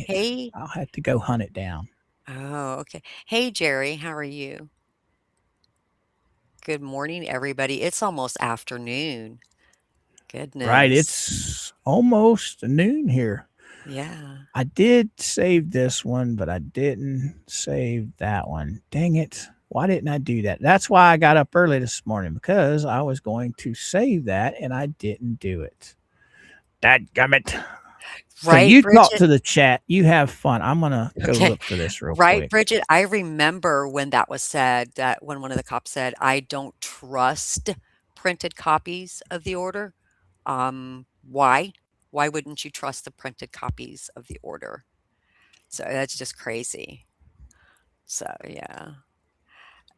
Hey. I'll have to go hunt it down. Oh, okay. Hey, Jerry, how are you? Good morning, everybody. It's almost afternoon. Goodness. Right. It's almost noon here. Yeah. I did save this one, but I didn't save that one. Dang it. Why didn't I do that? That's why I got up early this morning, because I was going to save that and I didn't do it. Dadgummit. So Right, you talk Bridget. to the chat. You have fun. I'm going to go Okay. look for this real Right, quick. Bridget. I remember when that was said, that when one of the cops said, I don't trust printed copies of the order. Why? Why wouldn't you trust the printed copies of the order? So that's just crazy. So yeah.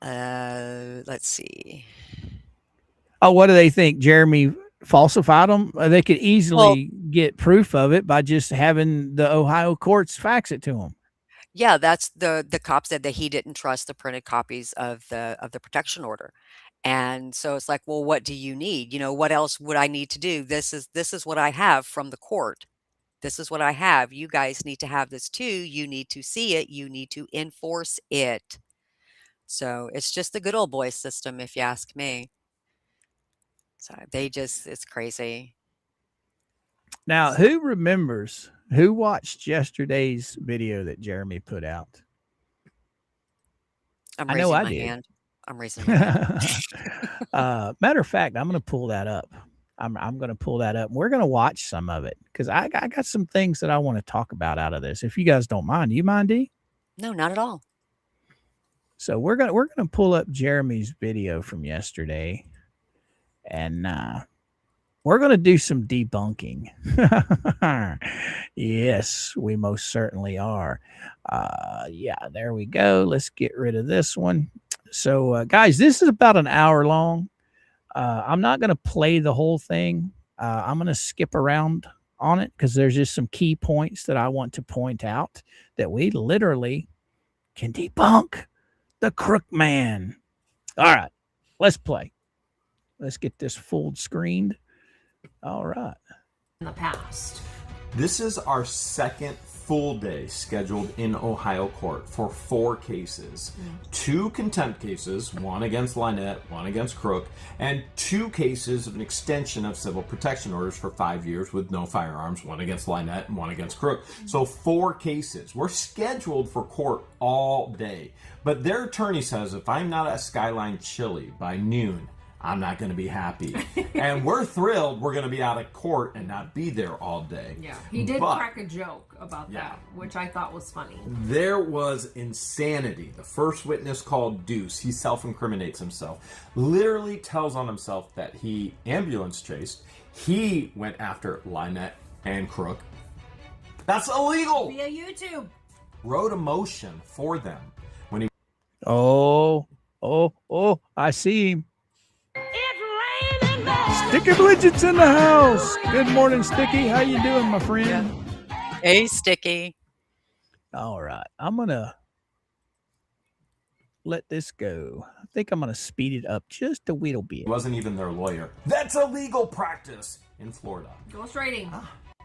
Let's see. Oh, what do they think? Jeremy falsified them? They could Well, easily get proof of it by just having the Ohio courts fax it to them. yeah, that's the cop said that he didn't trust the printed copies of the protection order. And so it's like, well, what do you need? You know, what else would I need to do? This is what I have from the court. This is what I have. You guys need to have this too. You need to see it. You need to enforce it. So it's just the good old boy system, if you ask me. So it's crazy. Now, who remembers who watched yesterday's video that Jeremy put out? I'm I know raising I my did. hand. I'm raising my hand. Matter of fact, I'm going to pull that up. I'm going to pull that up. We're going to watch some of it because I got some things that I want to talk about out of this. If you guys don't mind, do you mind, D? No, not at all. So we're gonna pull up Jeremy's video from yesterday, and we're gonna do some debunking. Yes, we most certainly are. Yeah, there we go. Let's get rid of this one. So, guys, this is about an hour long. I'm not gonna play the whole thing. I'm gonna skip around on it because there's just some key points that I want to point out that we literally can debunk the crook man. All right, let's play. Let's get this full screened. All right. In the past. This is our second full day scheduled in Ohio court for 4 cases. 2 contempt cases, one against Lynette, one against Crook, and 2 cases of an extension of civil protection orders for 5 years with no firearms, one against Lynette and one against Crook. So 4 cases. We're scheduled for court all day. But their attorney says if I'm not at Skyline Chili by noon, I'm not going to be happy. And we're thrilled we're going to be out of court and not be there all day. Yeah, he did But crack a joke about that, which I thought was funny. there was insanity. The first witness, called Deuce, he self-incriminates himself. Literally tells on himself that he ambulance chased. He went after Lynette and Crook. That's illegal. Via YouTube. Wrote a motion for them when he Oh, I see him. Sticky Widget's in the house. Good morning, Sticky. How you doing, my friend? Hey, Sticky. All right. I'm going to let this go. I think I'm going to speed it up just a little bit. wasn't even their lawyer. That's illegal practice in Florida. Ghostwriting.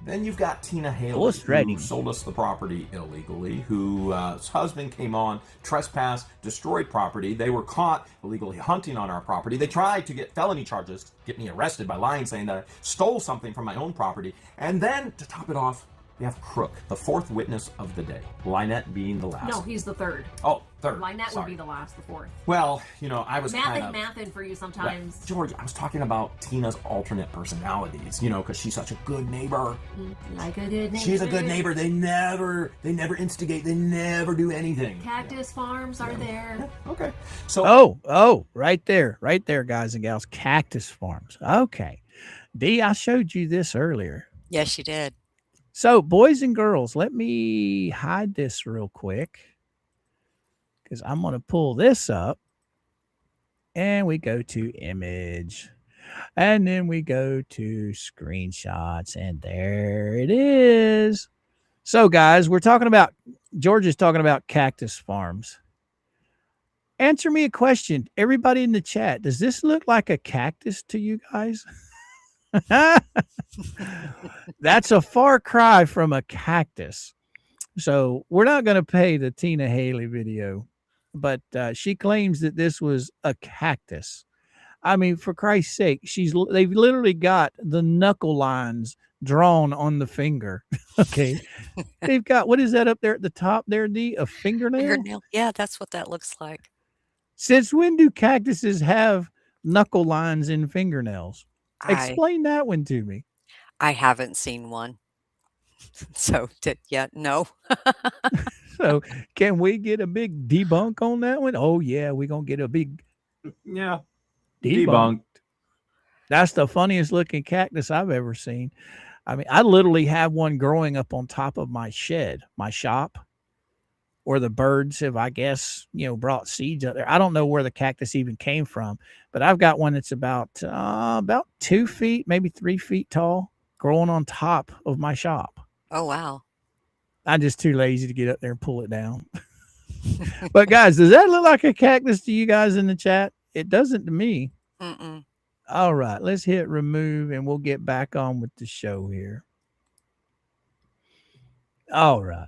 Then you've got Tina Haley, Restraining. who sold us the property illegally, whose husband came on, trespassed, destroyed property. They were caught illegally hunting on our property. They tried to get felony charges, get me arrested by lying, saying that I stole something from my own property. And then, to top it off, we have Crook, the 4th witness of the day. Lynette being the last. No, he's the 3rd. Oh, 3rd. Lynette Sorry. would be the last, the 4th. Well, you know, I was kind of... Mathin' for you sometimes. Right. George, I was talking about Tina's alternate personalities, you know, because she's such a good neighbor. Like a good neighbor. She's a good neighbor. They never instigate. They never do anything. Cactus farms are there. Okay. So right there, guys and gals. Cactus farms. Okay. D, I showed you this earlier. Yes, you did. So, boys and girls, let me hide this real quick because I'm going to pull this up and we go to image and then we go to screenshots and there it is. So, guys, George is talking about cactus farms. Answer me a question. Everybody in the chat, does this look like a cactus to you guys? That's a far cry from a cactus. So we're not going to pay the Tina Haley video, but she claims that this was a cactus. I mean, for Christ's sake, they've literally got the knuckle lines drawn on the finger. Okay. They've got, what is that up there at the top there, D? A fingernail? Yeah, that's what that looks like. Since when do cactuses have knuckle lines in fingernails? Explain that one to me. I haven't seen one. So, no. So, can we get a big debunk on that one? Oh, yeah, we're going to get a big debunked. That's the funniest looking cactus I've ever seen. I mean, I literally have one growing up on top of my shed, my shop, or the birds have, I guess, brought seeds up there. I don't know where the cactus even came from, but I've got one that's about 2 feet, maybe 3 feet tall, growing on top of my shop. Oh, wow. I'm just too lazy to get up there and pull it down. But guys, does that look like a cactus to you guys in the chat? It doesn't to me. Mm-mm. All right, let's hit remove and we'll get back on with the show here. All right.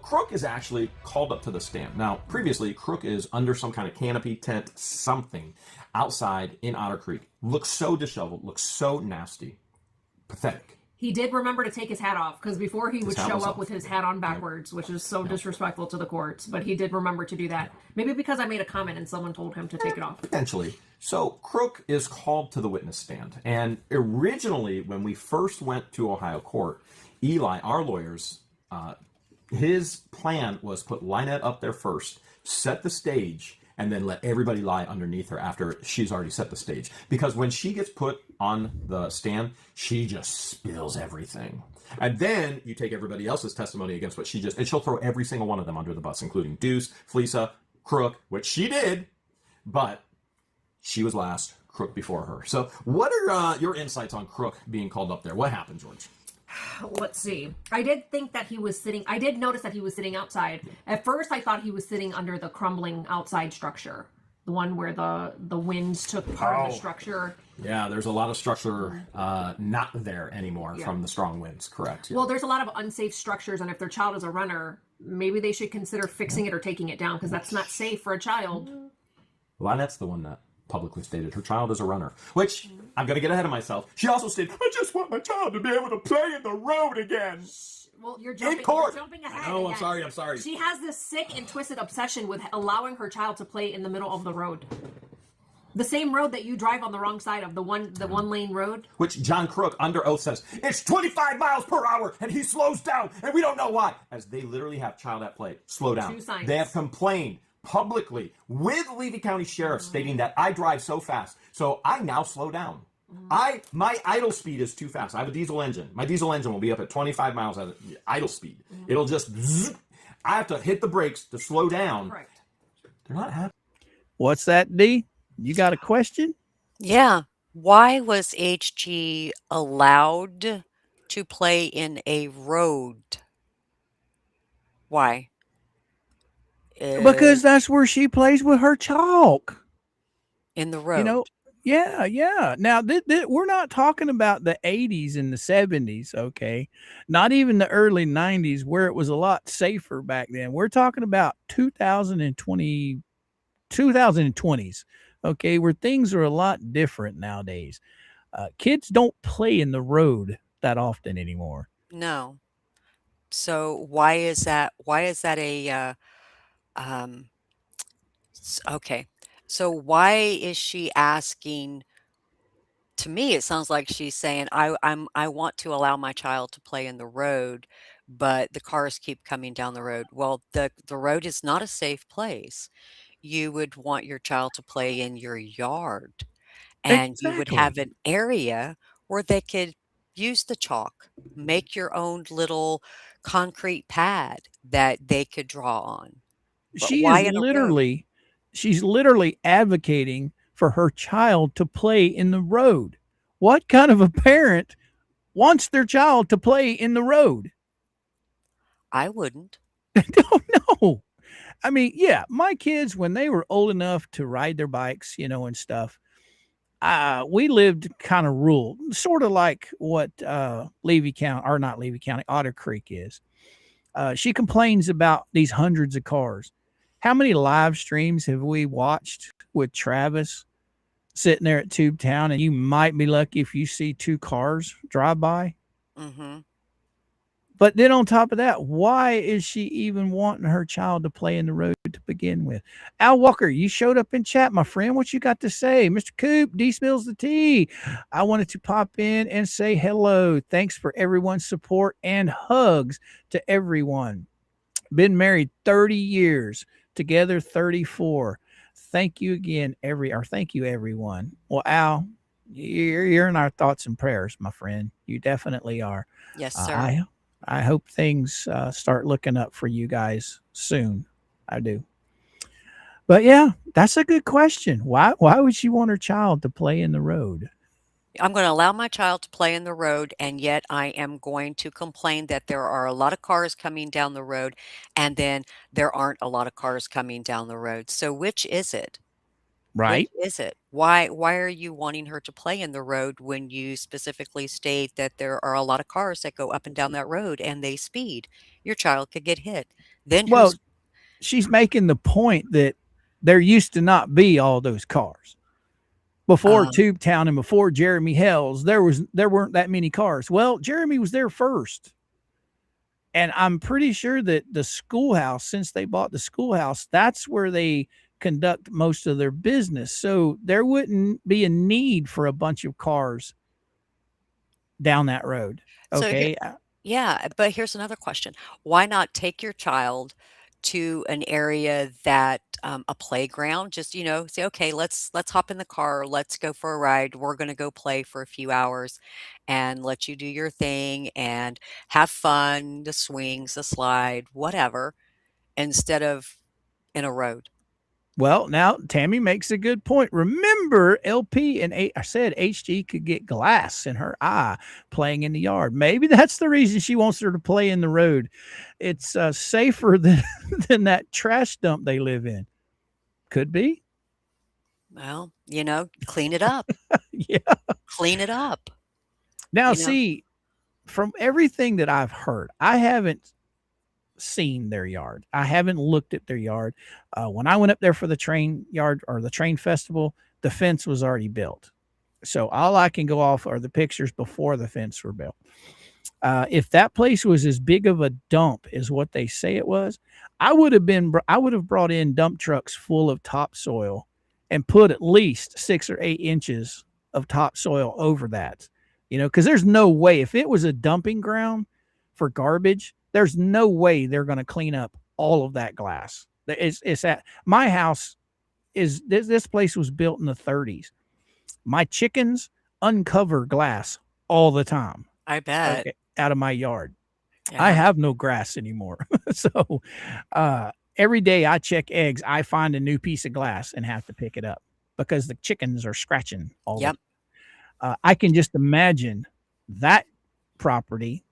Crook is actually called up to the stand. Now, previously, Crook is under some kind of canopy, tent, something outside in Otter Creek. Looks so disheveled, looks so nasty. Pathetic. He did remember to take his hat off, because before he would hat show was up off. with his hat on backwards, which is so disrespectful to the courts. But he did remember to do that. Maybe because I made a comment and someone told him to take it off. Potentially. So Crook is called to the witness stand. And originally, when we first went to Ohio court, Eli, our lawyers, his plan was put Lynette up there first, set the stage, and then let everybody lie underneath her after she's already set the stage. Because when she gets put on the stand, she just spills everything. And then you take everybody else's testimony against what she just, and she'll throw every single one of them under the bus, including Deuce, Fleesa, Crook, which she did, but she was last, Crook before her. So what are your insights on Crook being called up there? What happened, George? Let's see. I did think that he was sitting, I did notice that he was sitting outside. At first, I thought he was sitting under the crumbling outside structure. The one where the winds took part of the structure. Yeah, there's a lot of structure not there anymore from the strong winds, correct? Yeah. Well, there's a lot of unsafe structures, and if their child is a runner, maybe they should consider fixing it or taking it down, because that's not safe for a child. Lynette's the one that publicly stated her child is a runner, which I'm going to get ahead of myself. She also stated, I just want my child to be able to play in the road again. Well, you're In jumping, court. you're jumping ahead. Oh, again. I'm sorry. She has this sick and twisted obsession with allowing her child to play in the middle of the road. The same road that you drive on the wrong side of, the one lane road. Which John Crook, under oath, says, it's 25 miles per hour, and he slows down, and we don't know why. As they literally have child at play. Slow down. 2 signs. They have complained publicly with Levy County Sheriff stating that I drive so fast, so I now slow down. My idle speed is too fast. I have a diesel engine. My diesel engine will be up at 25 miles at idle speed. It'll just zzz. I have to hit the brakes to slow down. Correct. They're not happy. What's that, D? You got a question? Yeah. Why was HG allowed to play in a road? Why? Because that's where she plays with her chalk. In the road. You know, yeah. Now, we're not talking about the 80s and the 70s, okay? Not even the early 90s, where it was a lot safer back then. We're talking about 2020s, okay, where things are a lot different nowadays. Kids don't play in the road that often anymore. No. So why is that a okay. So why is she asking? To me, it sounds like she's saying, I want to allow my child to play in the road, but the cars keep coming down the road. Well, the road is not a safe place. You would want your child to play in your yard, and you would have an area where they could use the chalk, make your own little concrete pad that they could draw on. But She why is in a road? literally, she's literally advocating for her child to play in the road. What kind of a parent wants their child to play in the road? I wouldn't. I don't know. I mean, yeah, my kids, when they were old enough to ride their bikes, you know, and stuff, we lived kind of rural, sort of like what Levy County, or not Levy County, Otter Creek is. She complains about these hundreds of cars. How many live streams have we watched with Travis sitting there at Tubetown, and you might be lucky if you see 2 cars drive by? Mm-hmm. But then on top of that, why is she even wanting her child to play in the road to begin with? Al Walker, you showed up in chat, my friend. What you got to say? MrCoop, DSpills the T. I wanted to pop in and say hello. Thanks for everyone's support and hugs to everyone. Been married 30 years, together 34. Thank you again, thank you, everyone. Well, Al, you're in our thoughts and prayers, my friend. You definitely are. Yes, sir. I hope things start looking up for you guys soon. I do. But yeah, that's a good question. Why would she want her child to play in the road? I'm going to allow my child to play in the road, and yet I am going to complain that there are a lot of cars coming down the road, and then there aren't a lot of cars coming down the road. So which is it? Right. Which is it? Why are you wanting her to play in the road when you specifically state that there are a lot of cars that go up and down that road and they speed? Your child could get hit. Then Well, who's she's making the point that there used to not be all those cars. Before um, Tubetown and before Jeremy Hells, there weren't that many cars. Well, Jeremy was there first. And I'm pretty sure that the schoolhouse, since they bought the schoolhouse, that's where they conduct most of their business. So there wouldn't be a need for a bunch of cars down that road. so here Okay. Yeah, but here's another question. Why not take your child to an area that a playground, just, say, okay, let's hop in the car, let's go for a ride. We're going to go play for a few hours and let you do your thing and have fun, the swings, the slide, whatever, instead of in a road. Well, now Tammy makes a good point. Remember, LP and I said HG could get glass in her eye playing in the yard. Maybe that's the reason she wants her to play in the road. It's safer than than that trash dump they live in. Could be. Well, clean it up. Yeah. Clean it up. Now, You know, see, from everything that I've heard, I haven't seen their yard. I haven't looked at their yard. When I went up there for the train yard or the train festival, the fence was already built. So all I can go off are the pictures before the fence were built. If that place was as big of a dump as what they say it was, I would have brought in dump trucks full of topsoil and put at least 6 or 8 inches of topsoil over that. Because there's no way, if it was a dumping ground for garbage, there's no way they're going to clean up all of that glass. It's at my house. This place was built in the 30s. My chickens uncover glass all the time. I bet. Out of my yard. Yeah. I have no grass anymore. So every day I check eggs, I find a new piece of glass and have to pick it up because the chickens are scratching all Yep. I can just imagine that property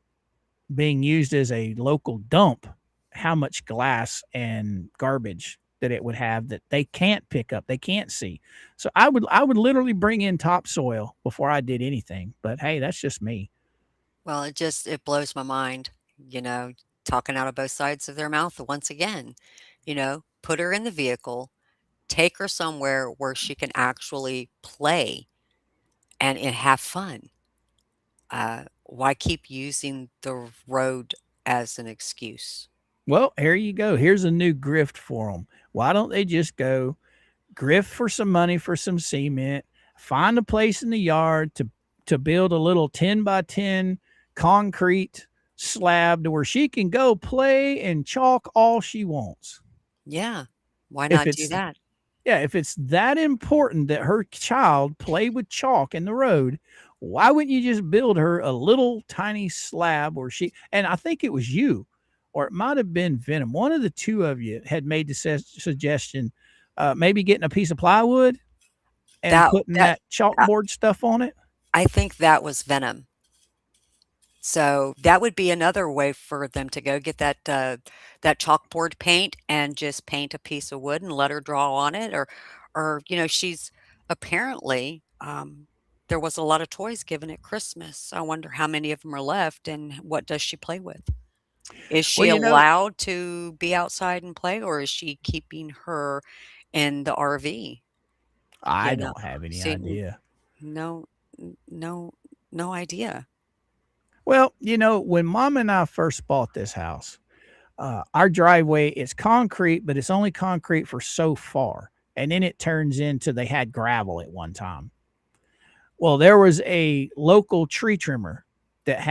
being used as a local dump, how much glass and garbage that it would have that they can't pick up, they can't see. So I would literally bring in topsoil before I did anything. But hey, that's just me. Well, it blows my mind, talking out of both sides of their mouth once again. Put her in the vehicle, take her somewhere where she can actually play and have fun. Why keep using the road as an excuse? Well, here you go. Here's a new grift for them. Why don't they just go grift for some money for some cement, find a place in the yard to build a little 10 by 10 concrete slab to where she can go play and chalk all she wants. Yeah. Why If not do it's that? Yeah, if it's that important that her child play with chalk in the road, why wouldn't you just build her a little tiny slab where and I think it was you, or it might have been Venom. One of the two of you had made the suggestion, maybe getting a piece of plywood and That putting that that chalkboard stuff on it. I think that was Venom. So that would be another way for them to go get that chalkboard paint and just paint a piece of wood and let her draw on it, or she's apparently there was a lot of toys given at Christmas. I wonder how many of them are left and what does she play with? Is Well, she allowed to be outside and play, or is she keeping her in the RV? I You know, don't have any see, idea. no, no, no idea. Well, when Mom and I first bought this house, our driveway is concrete, but it's only concrete for so far. And then it turns into they had gravel at one time. Well, there was a local tree trimmer that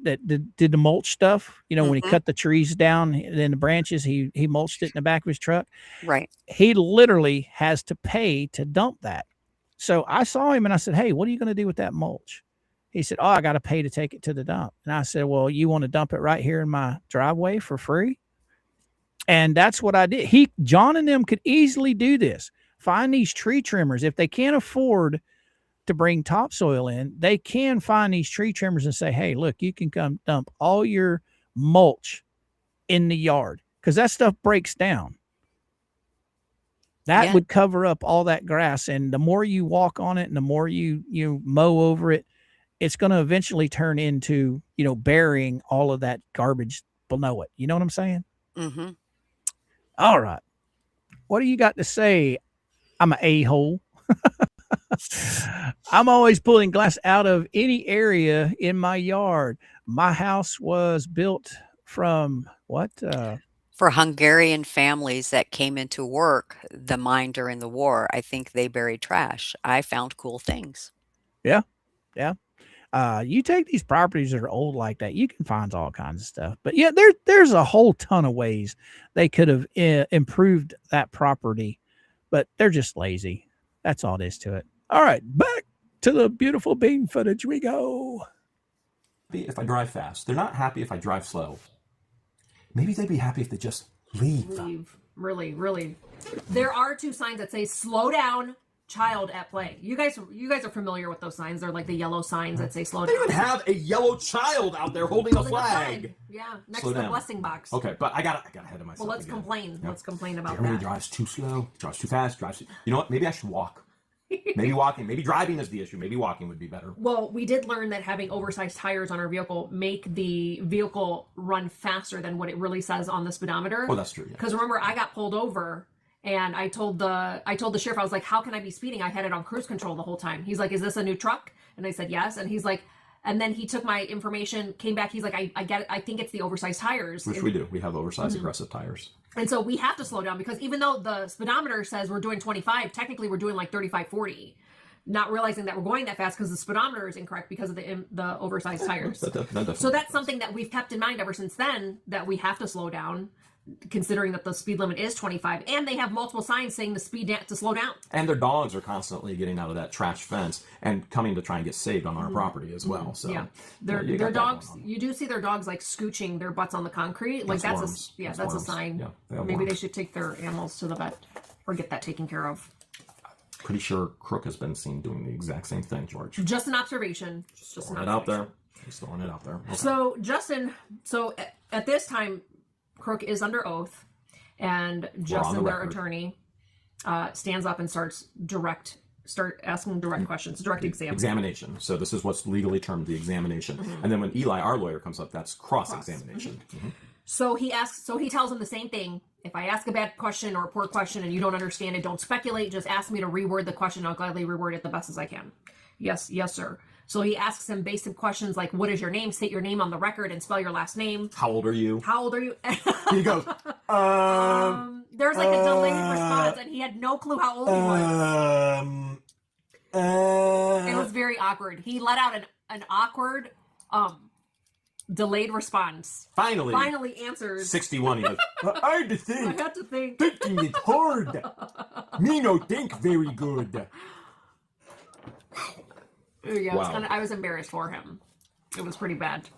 did the mulch stuff. When he Mhm. cut the trees down and then the branches, he mulched it in the back of his truck. Right. He literally has to pay to dump that. So I saw him and I said, "Hey, what are you going to do with that mulch?" He said, "Oh, I got to pay to take it to the dump." And I said, "Well, you want to dump it right here in my driveway for free?" And that's what I did. John and them could easily do this. Find these tree trimmers. If they can't afford to bring topsoil in, they can find these tree trimmers and say, "Hey, look, you can come dump all your mulch in the yard," because that stuff breaks down. That Yeah. would cover up all that grass, and the more you walk on it and the more you mow over it, it's going to eventually turn into, burying all of that garbage below it. You know what I'm saying? Mm-hmm. All right. What do you got to say? I'm an a-hole. I'm always pulling glass out of any area in my yard. My house was built from what? For Hungarian families that came into work, the mine during the war, I think they buried trash. I found cool things. Yeah. Yeah. You take these properties that are old like that, you can find all kinds of stuff. But yeah, there's a whole ton of ways they could have improved that property, but they're just lazy. That's all it is to it. All right, back to the beautiful bean footage we go. If I drive fast, they're not happy if I drive slow. Maybe they'd be happy if they just leave. Really, really. There are 2 signs that say "slow down, child at play." You guys are familiar with those signs. They're like the yellow signs that say "slow They down." even have a yellow child out there holding a flag. Yeah, next Slow to the down. blessing box. Okay, but I got ahead of myself. Well, let's again. complain. Yeah. Let's complain about Jeremy that. drives too slow, drives too fast, You know what? Maybe I should walk. Maybe walking. Maybe driving is the issue. Maybe walking would be better. Well, we did learn that having oversized tires on our vehicle make the vehicle run faster than what it really says on the speedometer. Oh, that's true. Because remember, I got pulled over, and I told the sheriff, I was like, "How can I be speeding? I had it on cruise control the whole time." He's like, "Is this a new truck?" And I said, "Yes." And he's like, and then he took my information, came back. He's like, I get it. I think it's the oversized tires. Which we do. We have oversized aggressive tires. And so we have to slow down because even though the speedometer says we're doing 25, technically we're doing like 35, 40. Not realizing that we're going that fast because the speedometer is incorrect because of the oversized tires. So that's something that we've kept in mind ever since then, that we have to slow down, considering that the speed limit is 25, and they have multiple signs saying to slow down. And their dogs are constantly getting out of that trash fence and coming to try and get saved on our property as well. So yeah, their dogs. You do see their dogs like scooching their butts on the concrete. Like that's a sign. Yeah, maybe they should take their animals to the vet or get that taken care of. Pretty sure Crook has been seen doing the exact same thing, George. Just an observation. Just throwing it out there. Just throwing it out there. Okay. So Justin, at this time, Crook is under oath, and Justin, their attorney, stands up and start asking direct questions, direct examination. So this is what's legally termed the examination. And then when Eli, our lawyer, comes up, that's cross-examination. So he tells him the same thing. If I ask a bad question or a poor question and you don't understand it, don't speculate. Just ask me to reword the question. I'll gladly reword it the best as I can. Yes, sir. So he asks him basic questions like, what is your name? State your name on the record and spell your last name. How old are you? He goes, there's like a delayed response, and he had no clue how old he was. It was very awkward. He let out an awkward, delayed response. Finally answers. 61. He goes, I had to think. I had to think. Thinking is hard. Me no think very good. Yeah, Wow. I was embarrassed for him. It was pretty bad.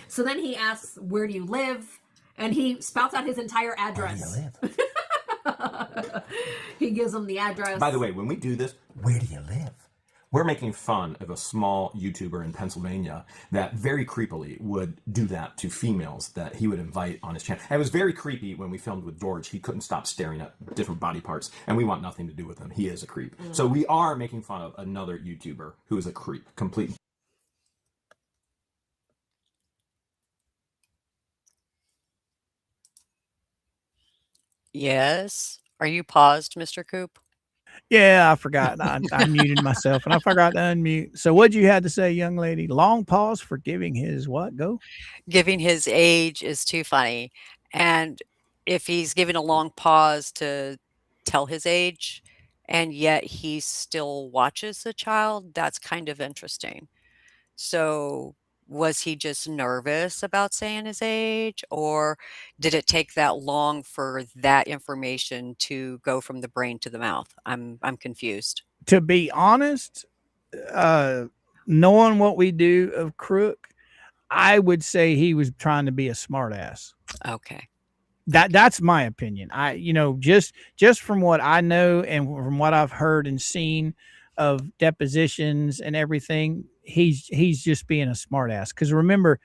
So then he asks, where do you live? And he spouts out his entire address. Where do you live? He gives him the address. By the way, when we do this, where do you live? We're making fun of a small YouTuber in Pennsylvania that very creepily would do that to females that he would invite on his channel. And it was very creepy when we filmed with George. He couldn't stop staring at different body parts, and we want nothing to do with him. He is a creep. So we are making fun of another YouTuber who is a creep. Complete. Yes. Are you paused, Mr. Coop? Yeah, I forgot. I muted myself and I forgot to unmute. So what'd you have to say, young lady? Long pause for giving his what? Go. Giving his age is too funny. And if he's giving a long pause to tell his age, and yet he still watches the child, that's kind of interesting. So was he just nervous about saying his age, or did it take that long for that information to go from the brain to the mouth? I'm confused. To be honest, knowing what we do of Crook, I would say he was trying to be a smartass. Okay. That's my opinion. Just from what I know and from what I've heard and seen of depositions and everything, he's just being a smartass. Because remember,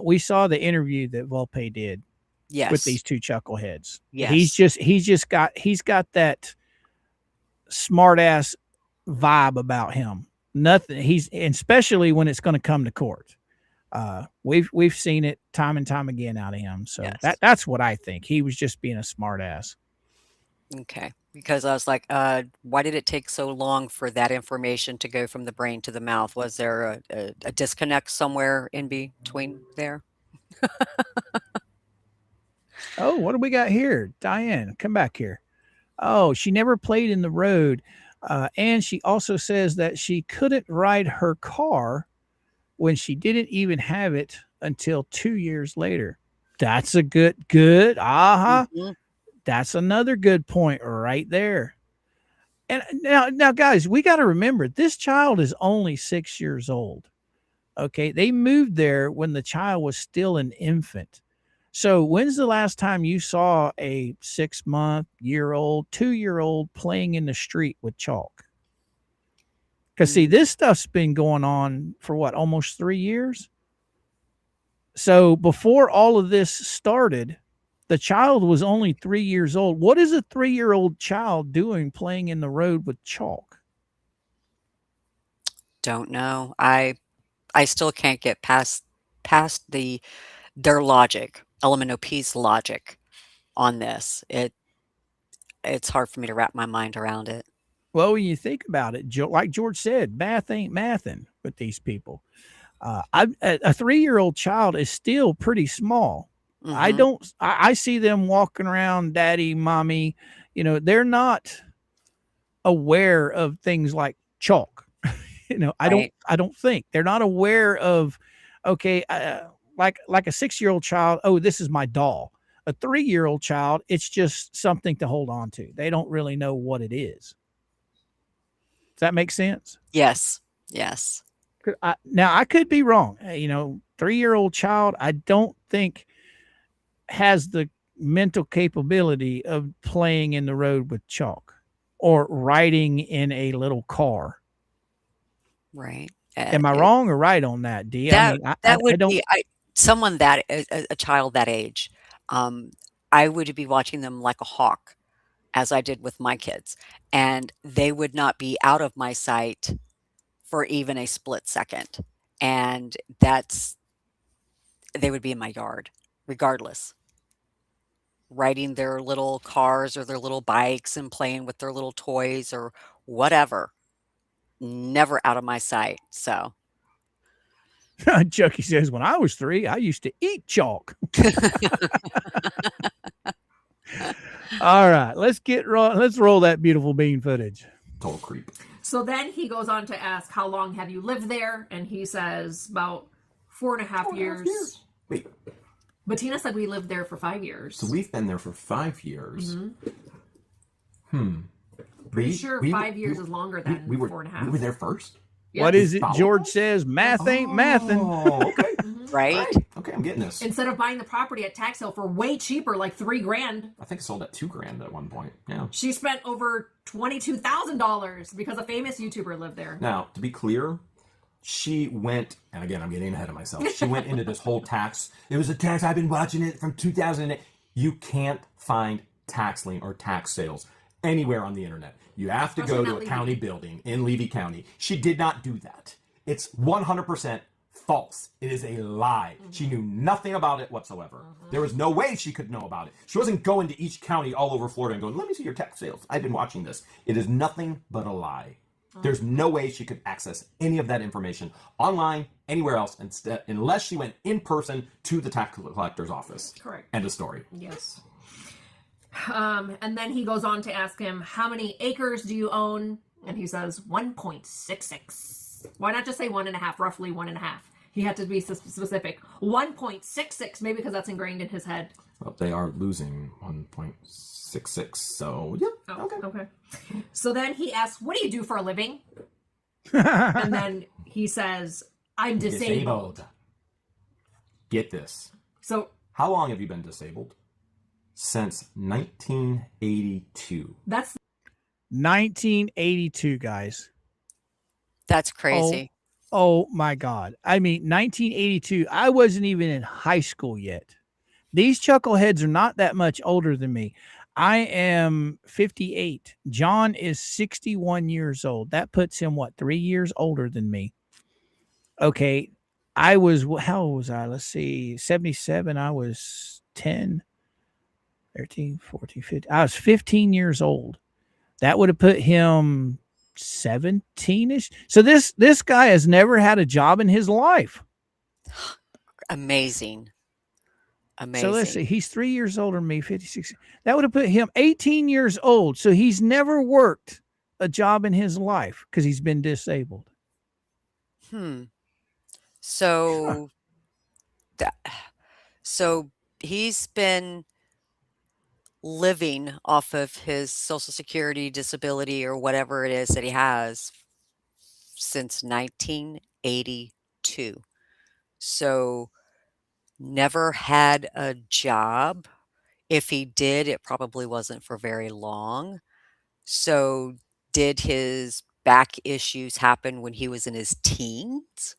we saw the interview that Volpe did, Yes. with these two chuckleheads. Yes. He's got that smart ass vibe about him. Nothing. Especially when it's going to come to court. We've seen it time and time again out of him. So Yes. that's what I think. He was just being a smart ass. Okay. Because I was like, why did it take so long for that information to go from the brain to the mouth? Was there a disconnect somewhere in between there? Oh, what do we got here? Diane, come back here. Oh, she never played in the road. And she also says that she couldn't ride her car when she didn't even have it until 2 years later. That's a good. Aha. Mhm. That's another good point right there. And now, guys, we got to remember this child is only 6 years old. Okay. They moved there when the child was still an infant. So when's the last time you saw a 6-month, year-old, 2-year-old playing in the street with chalk? Because see, this stuff's been going on for what, almost 3 years? So before all of this started, the child was only 3 years old. What is a 3-year-old child doing playing in the road with chalk? Don't know. I still can't get past their logic, LMNOP's logic on this. It's hard for me to wrap my mind around it. Well, when you think about it, like George said, math ain't mathing with these people. A 3-year-old child is still pretty small. Mhm. I see them walking around, daddy, mommy, they're not aware of things like chalk. Right. I don't think they're not aware of, okay, like a 6-year-old child. Oh, this is my doll. A 3-year-old child, it's just something to hold on to. They don't really know what it is. Does that make sense? Yes. Yes. Now I could be wrong. 3-year-old child, I don't think has the mental capability of playing in the road with chalk or riding in a little car. Right. Am I wrong or right on that, D? That I would don't. be someone that a child that age. I would be watching them like a hawk, as I did with my kids, and they would not be out of my sight for even a split second. And they would be in my yard regardless, riding their little cars or their little bikes and playing with their little toys or whatever. Never out of my sight. So Chucky says, when I was 3, I used to eat chalk. All right, let's roll that beautiful bean footage. Total creep. So then he goes on to ask, how long have you lived there? And he says about 4.5 years. Wait, But Tina said we lived there for 5 years. so we've been there for 5 years. Pretty sure 5 years is longer than we were 4.5. We were there first. Yeah. What is it? Follow George us? says, math ain't mathin'. Oh, okay. right. Okay, I'm getting this. Instead of buying the property at tax sale for way cheaper, like $3,000, I think I sold at $2,000 at one point. Yeah. she spent over $22,000 because a famous YouTuber lived there. Now, to be clear, she went, and again, I'm getting ahead of myself. She went into this whole tax. It was a tax. I've been watching it from 2008. You can't find tax lien or tax sales anywhere on the internet. You have to go to a county building in Levy County. She did not do that. It's 100% false. It is a lie. She knew nothing about it whatsoever. There was no way she could know about it. She wasn't going to each county all over Florida and going, let me see your tax sales. I've been watching this. It is nothing but a lie. There's no way she could access any of that information online, anywhere else, unless she went in person to the tax collector's office. Correct. End of story. Yes. And then he goes on to ask him, how many acres do you own? And he says 1.66. Why not just say 1.5, roughly 1.5? He had to be specific. 1.66, maybe because that's ingrained in his head. Well, they are losing 1.66, so yeah. Oh, okay. So then he asks, what do you do for a living? And then he says, I'm disabled. Get this. So how long have you been disabled? Since 1982. that's 1982, guys. That's crazy. Oh my God. I mean, 1982, I wasn't even in high school yet. These chuckleheads are not that much older than me. I am 58. John is 61 years old. That puts him, 3 years older than me. Okay. How old was I? Let's see, 77. I was 10, 13, 14, 15. I was 15 years old. That would have put him 17-ish. So this guy has never had a job in his life. Amazing. So let's see, Amazing. he's 3 years older than me, 56. That would have put him 18 years old. So he's never worked a job in his life because he's been disabled. So that so he's been living off of his Social Security disability or whatever it is that he has since 1982. So never had a job. If he did, it probably wasn't for very long. So did his back issues happen when he was in his teens?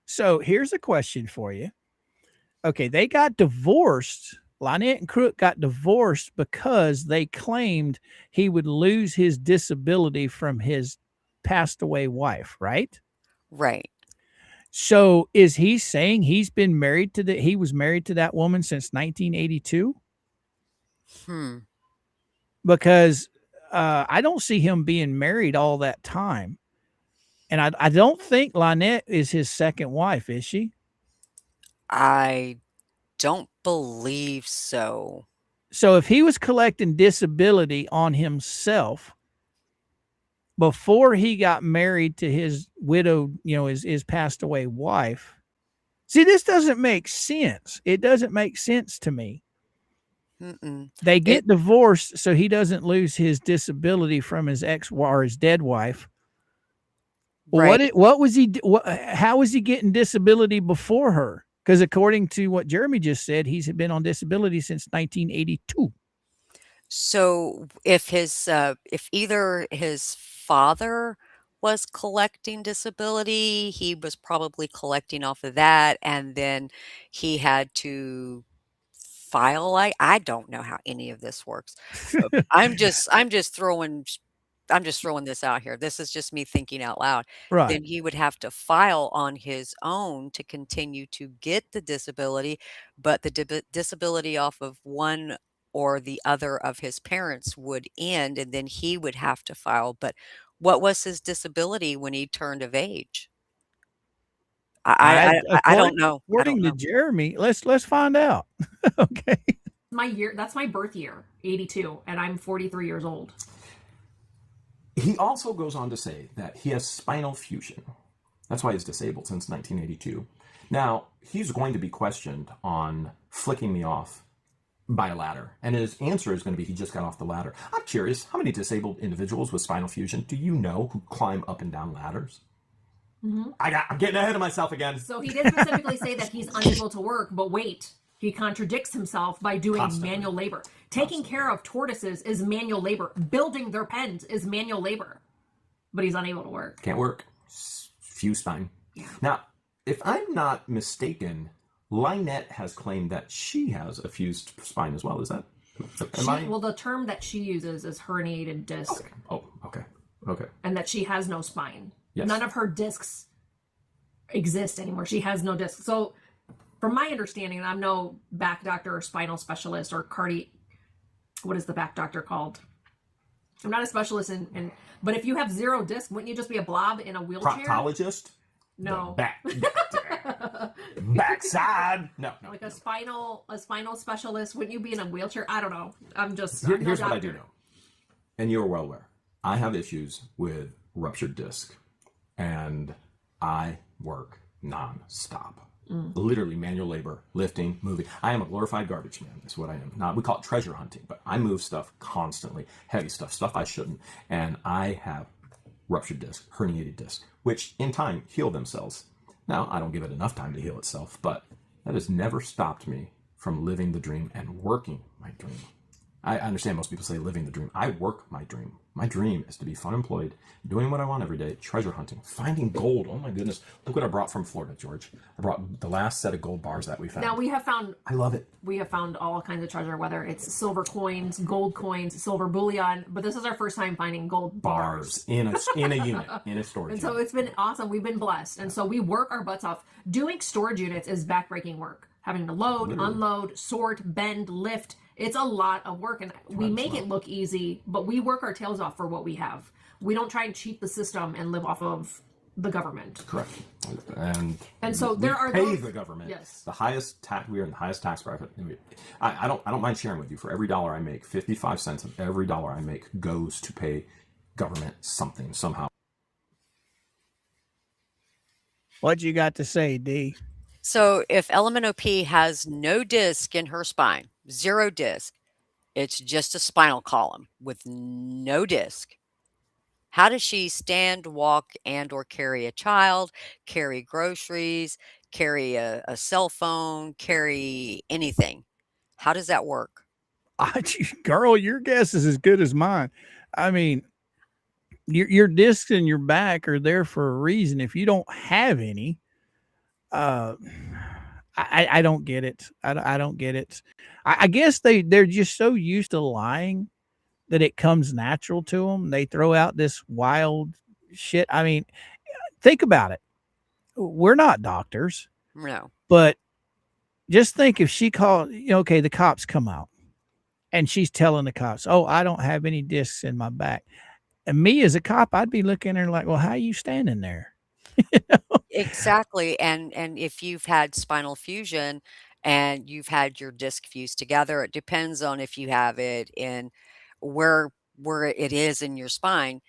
So here's a question for you. Okay, they got divorced. Lynette and Crook got divorced because they claimed he would lose his disability from his passed away wife, right? Right. So is he saying he was married to that woman since 1982? Because I don't see him being married all that time. And I don't think Lynette is his second wife, is she? I don't believe so. So if he was collecting disability on himself before he got married to his widowed, his passed away wife, see, this doesn't make sense. It doesn't make sense to me. They get divorced so he doesn't lose his disability from his ex or his dead wife. Right. What was he? How was he getting disability before her? Because according to what Jeremy just said, he's been on disability since 1982. So if either his father was collecting disability, he was probably collecting off of that, and then he had to file. I don't know how any of this works. I'm just throwing this out here. This is just me thinking out loud. Right. Then he would have to file on his own to continue to get the disability, but the disability off of one or the other of his parents would end, and then he would have to file. But what was his disability when he turned of age? I don't know. According to Jeremy, let's find out. Okay. That's my birth year, 82, and I'm 43 years old. He also goes on to say that he has spinal fusion. That's why he's disabled since 1982. Now, he's going to be questioned on flicking me off by a ladder. And his answer is going to be he just got off the ladder. I'm curious, how many disabled individuals with spinal fusion do you know who climb up and down ladders? I'm getting ahead of myself again. So he did specifically say that he's unable to work, but wait, he contradicts himself by doing manual labor. Taking care of tortoises is manual labor. Building their pens is manual labor. But he's unable to work. Can't work. Fused spine. Yeah. Now, if I'm not mistaken, Lynette has claimed that she has a fused spine as well. Is that? Well, the term that she uses is herniated disc. Okay. Oh, okay. And that she has no spine. Yes. None of her discs exist anymore. She has no discs. So, from my understanding, and I'm no back doctor or spinal specialist or what is the back doctor called? I'm not a specialist but if you have zero disc, wouldn't you just be a blob in a wheelchair? Proctologist? No. Backside? No. Like a spinal specialist, wouldn't you be in a wheelchair? I don't know. Here's what I do know. And you're well aware. I have issues with ruptured disc. And I work non-stop. Literally manual labor, lifting, moving. I am a glorified garbage man, is what I am. We call it treasure hunting, but I move stuff constantly. Heavy stuff I shouldn't. And I have ruptured disc, herniated disc, which in time heal themselves. Now, I don't give it enough time to heal itself, but that has never stopped me from living the dream and working my dream. I understand most people say living the dream. I work my dream. My dream is to be fun employed, doing what I want every day, treasure hunting, finding gold. Oh my goodness. Look what I brought from Florida, George. I brought the last set of gold bars that we found. Now we have found, I love it. We have found all kinds of treasure, whether it's silver coins, gold coins, silver bullion, but this is our first time finding gold bars. in a unit, in a storage And so unit. it's been awesome. We've been blessed. And so we work our butts off. Doing storage units is backbreaking work. Having to load, unload, sort, bend, lift. It's a lot of work, and we make it look easy, but we work our tails off for what we have. We don't try and cheat the system and live off of the government. Correct. And so there are pay those, the government. Yes. The highest tax. We are in the highest tax bracket. I don't mind sharing with you. For every dollar I make, 55 cents of every dollar I make goes to pay government something somehow. What you got to say, D? So if Element OP has no disc in her spine, 0 disc, it's just a spinal column with no disc. How does she stand, walk, and or carry a child, carry groceries, carry a cell phone, carry anything? How does that work? Girl, your guess is as good as mine. I mean, your discs in your back are there for a reason. If you don't have any, I don't get it. I don't get it. I guess they're just so used to lying that it comes natural to them. They throw out this wild shit. I mean, think about it. We're not doctors, No. but just think if she called, okay, the cops come out and she's telling the cops, oh, I don't have any discs in my back. And me as a cop, I'd be looking at her like, well, how are you standing there? Exactly. And if you've had spinal fusion and you've had your disc fused together, it depends on if you have it in where it is in your spine.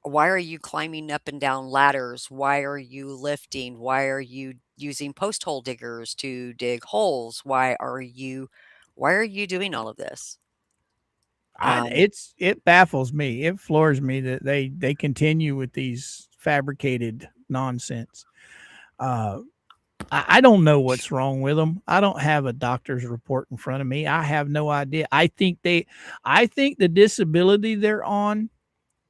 Why are you climbing up and down ladders? Why are you lifting? Why are you using post hole diggers to dig holes? Why are you doing all of this? It baffles me. It floors me that they continue with these fabricated nonsense. I don't know what's wrong with them. I don't have a doctor's report in front of me. I have no idea. I think the disability they're on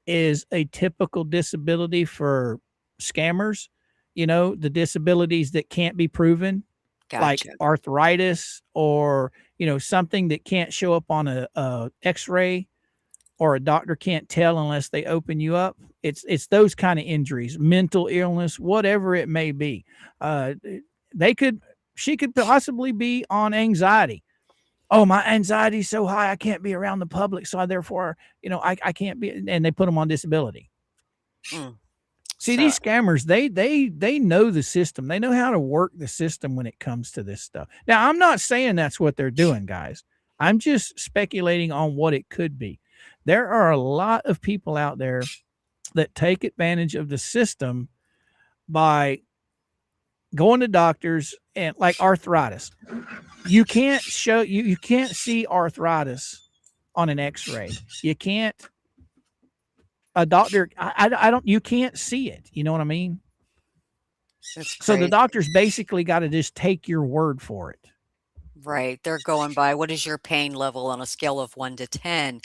is a typical disability for scammers. The disabilities that can't be proven, like Gotcha. arthritis or, something that can't show up on a x-ray, or a doctor can't tell unless they open you up. It's those kind of injuries, mental illness, whatever it may be. She could possibly be on anxiety. Oh, my anxiety is so high, I can't be around the public. So therefore, I can't be, and they put them on disability. See, these scammers, they know the system. They know how to work the system when it comes to this stuff. Now, I'm not saying that's what they're doing, guys. I'm just speculating on what it could be. There are a lot of people out there that take advantage of the system by going to doctors, and like arthritis. You can't see arthritis on an x-ray. You can't, a doctor, you can't see it. You know what I mean? So the doctor's basically got to just take your word for it. Right. They're going by, what is your pain level on a scale of 1 to 10?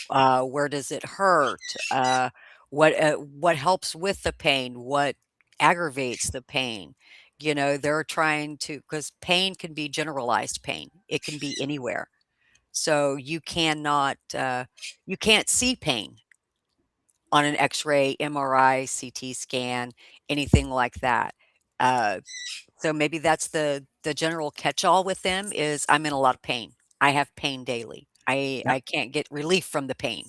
Where does it hurt? What helps with the pain? What aggravates the pain? They're trying to, because pain can be generalized pain. It can be anywhere. So you can't see pain on an X-ray, MRI, CT scan, anything like that. So maybe that's the general catch-all with them is I'm in a lot of pain. I have pain daily. I can't get relief from the pain.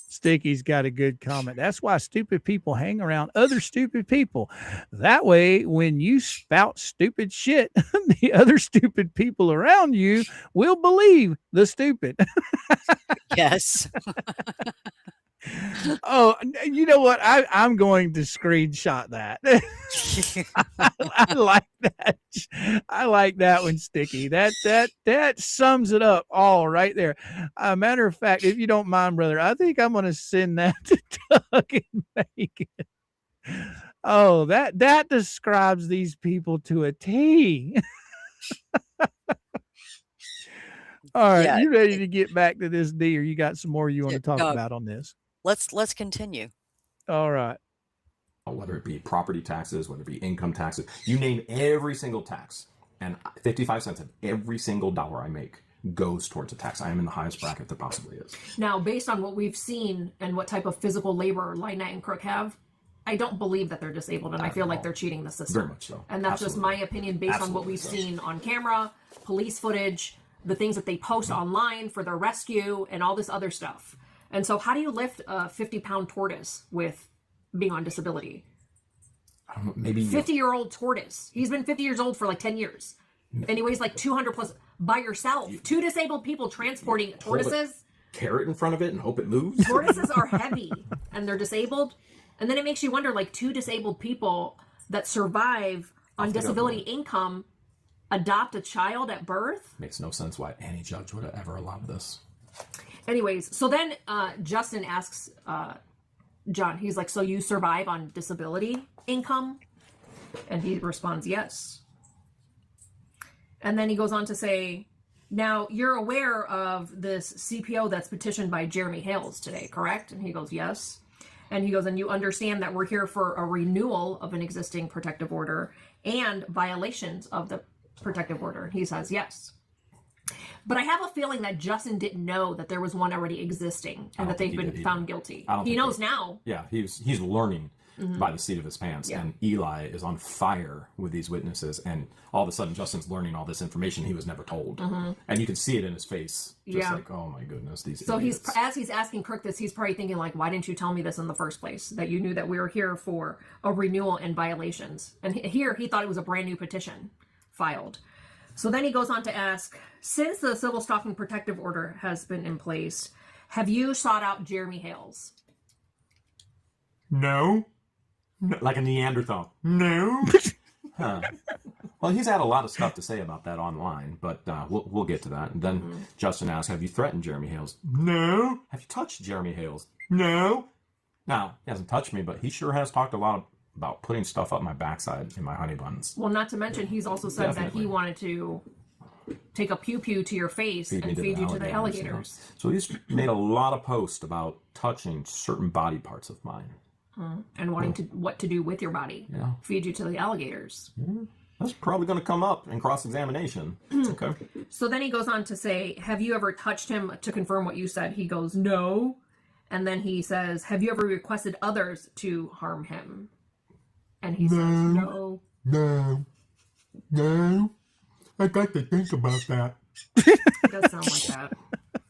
Sticky's got a good comment. That's why stupid people hang around other stupid people. That way, when you spout stupid shit, the other stupid people around you will believe the stupid. Yes. Oh, you know what? I'm going to screenshot that. I like that. I like that one, Sticky. That sums it up all right there. Matter of fact, if you don't mind, brother, I think I'm going to send that to Doug and Megan. Oh, that describes these people to a T. All right, Yeah, you ready to get back to this, D, or you got some more you want to talk no, about on this? let's continue. All right. Whether it be property taxes, whether it be income taxes, you name every single tax, and 55 cents of every single dollar I make goes towards a tax. I am in the highest bracket there possibly is. Now, based on what we've seen and what type of physical labor Lynette and Crook have, I don't believe that they're disabled, and I feel like they're cheating the system. Very much so. And that's just my opinion based on what we've seen on camera, police footage, the things that they post online for their rescue, and all this other stuff. And so how do you lift a 50-pound tortoise with being on disability? I don't know, maybe 50-year-old tortoise. He's been 50 years old for like 10 years. And he weighs like 200 plus by yourself. Two disabled people transporting tortoises. Carrot in front of it and hope it moves. Tortoises are heavy and they're disabled. And then it makes you wonder, like, two disabled people that survive on disability income adopt a child at birth. Makes no sense why any judge would have ever allowed this. Anyways, so then Justin asks John, he's like, so you survive on disability income? And he responds, yes. And then he goes on to say, now you're aware of this CPO that's petitioned by Jeremy Hales today, correct? And he goes, yes. And he goes, and you understand that we're here for a renewal of an existing protective order and violations of the protective order. He says, yes. But I have a feeling that Justin didn't know that there was one already existing and that they've been found guilty. He knows now. Yeah, he's learning by the seat of his pants. Yeah. And Eli is on fire with these witnesses. And all of a sudden, Justin's learning all this information he was never told. And you can see it in his face. Just like, oh my goodness, these So idiots. as he's asking Kirk this, he's probably thinking like, why didn't you tell me this in the first place? That you knew that we were here for a renewal and violations. And here he thought it was a brand new petition filed. So then he goes on to ask, since the civil stalking protective order has been in place, have you sought out Jeremy Hales? No. Like a Neanderthal. No. Huh. Well, he's had a lot of stuff to say about that online, but we'll get to that. And then Justin asks, have you threatened Jeremy Hales? No. Have you touched Jeremy Hales? No. Now, he hasn't touched me, but he sure has talked a lot about putting stuff up my backside in my honey buns. Well, not to mention, he's also said that he wanted to take a pew-pew to your face and feed you to the alligators. So he's made a lot of posts about touching certain body parts of mine. And wanting to what to do with your body. Yeah. Feed you to the alligators. That's probably going to come up in cross-examination. Okay. So then he goes on to say, have you ever touched him to confirm what you said? He goes, no. And then he says, have you ever requested others to harm him? And he says, no. No. No. I'd like to think about that. It does sound like that.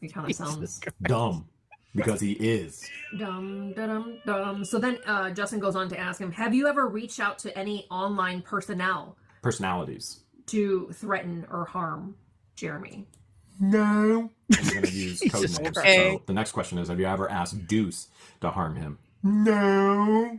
He kind of sounds dumb. Because he is. Dumb, dum, dum. So then Justin goes on to ask him, have you ever reached out to any online personalities to threaten or harm Jeremy? No. I'm going to use code names. Okay. So the next question is, have you ever asked Deuce to harm him? No.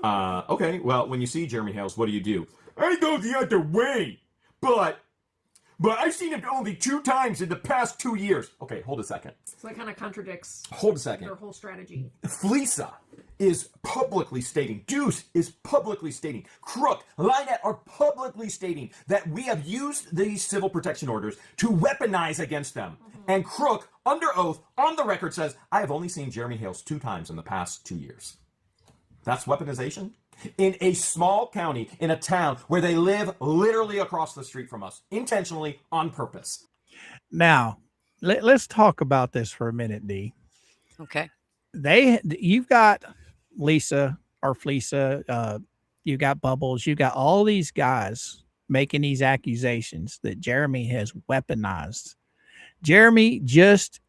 Okay, well, when you see Jeremy Hales, what do? I go the other way. But I've seen him only 2 times in the past 2 years. Okay, hold a second. So that kind of contradicts Hold a second. their whole strategy. Fleesa is publicly stating, Deuce is publicly stating, Crook, Lynette are publicly stating that we have used these civil protection orders to weaponize against them. And Crook, under oath, on the record says, I have only seen Jeremy Hales 2 times in the past 2 years. That's weaponization? In a small county, in a town where they live literally across the street from us, intentionally, on purpose. Now, let's talk about this for a minute, D. Okay. You've got Lisa or Fleesa, you got Bubbles, you got all these guys making these accusations that Jeremy has weaponized. Jeremy just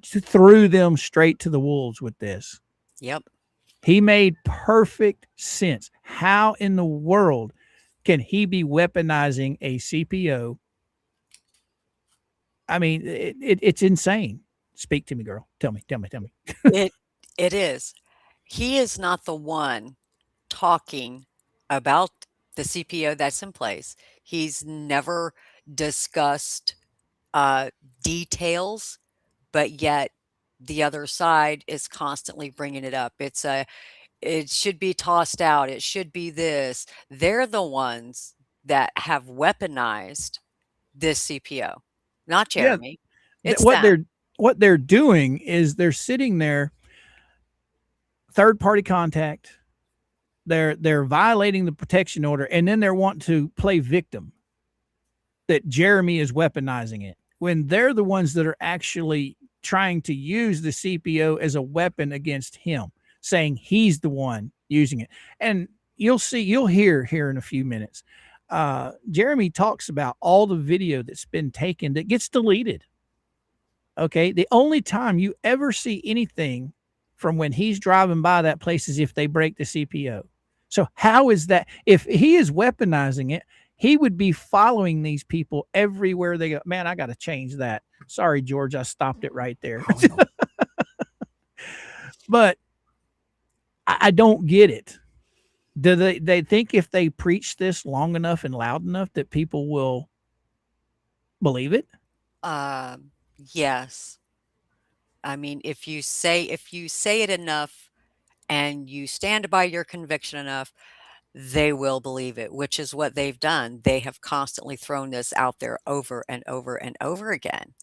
threw them straight to the wolves with this. Yep. He made perfect sense. How in the world can he be weaponizing a CPO? I mean, it's insane. Speak to me, girl. Tell me. It is. He is not the one talking about the CPO that's in place. He's never discussed details, but yet the other side is constantly bringing it up. It should be tossed out. It should be this. They're the ones that have weaponized this CPO, not Jeremy. It's what that. they're doing is they're sitting there, third party contact. They're violating the protection order, and then they're wanting to play victim that Jeremy is weaponizing it when they're the ones that are actually trying to use the CPO as a weapon against him, saying he's the one using it. And you'll hear here in a few minutes. Jeremy talks about all the video that's been taken that gets deleted. Okay. The only time you ever see anything from when he's driving by that place is if they break the CPO. So how is that? If he is weaponizing it, he would be following these people everywhere they go. Man, I got to change that. Sorry, George, I stopped it right there. But I don't get it. Do they think if they preach this long enough and loud enough that people will believe it? Yes. I mean, if you say it enough and you stand by your conviction enough, they will believe it, which is what they've done. They have constantly thrown this out there over and over and over again.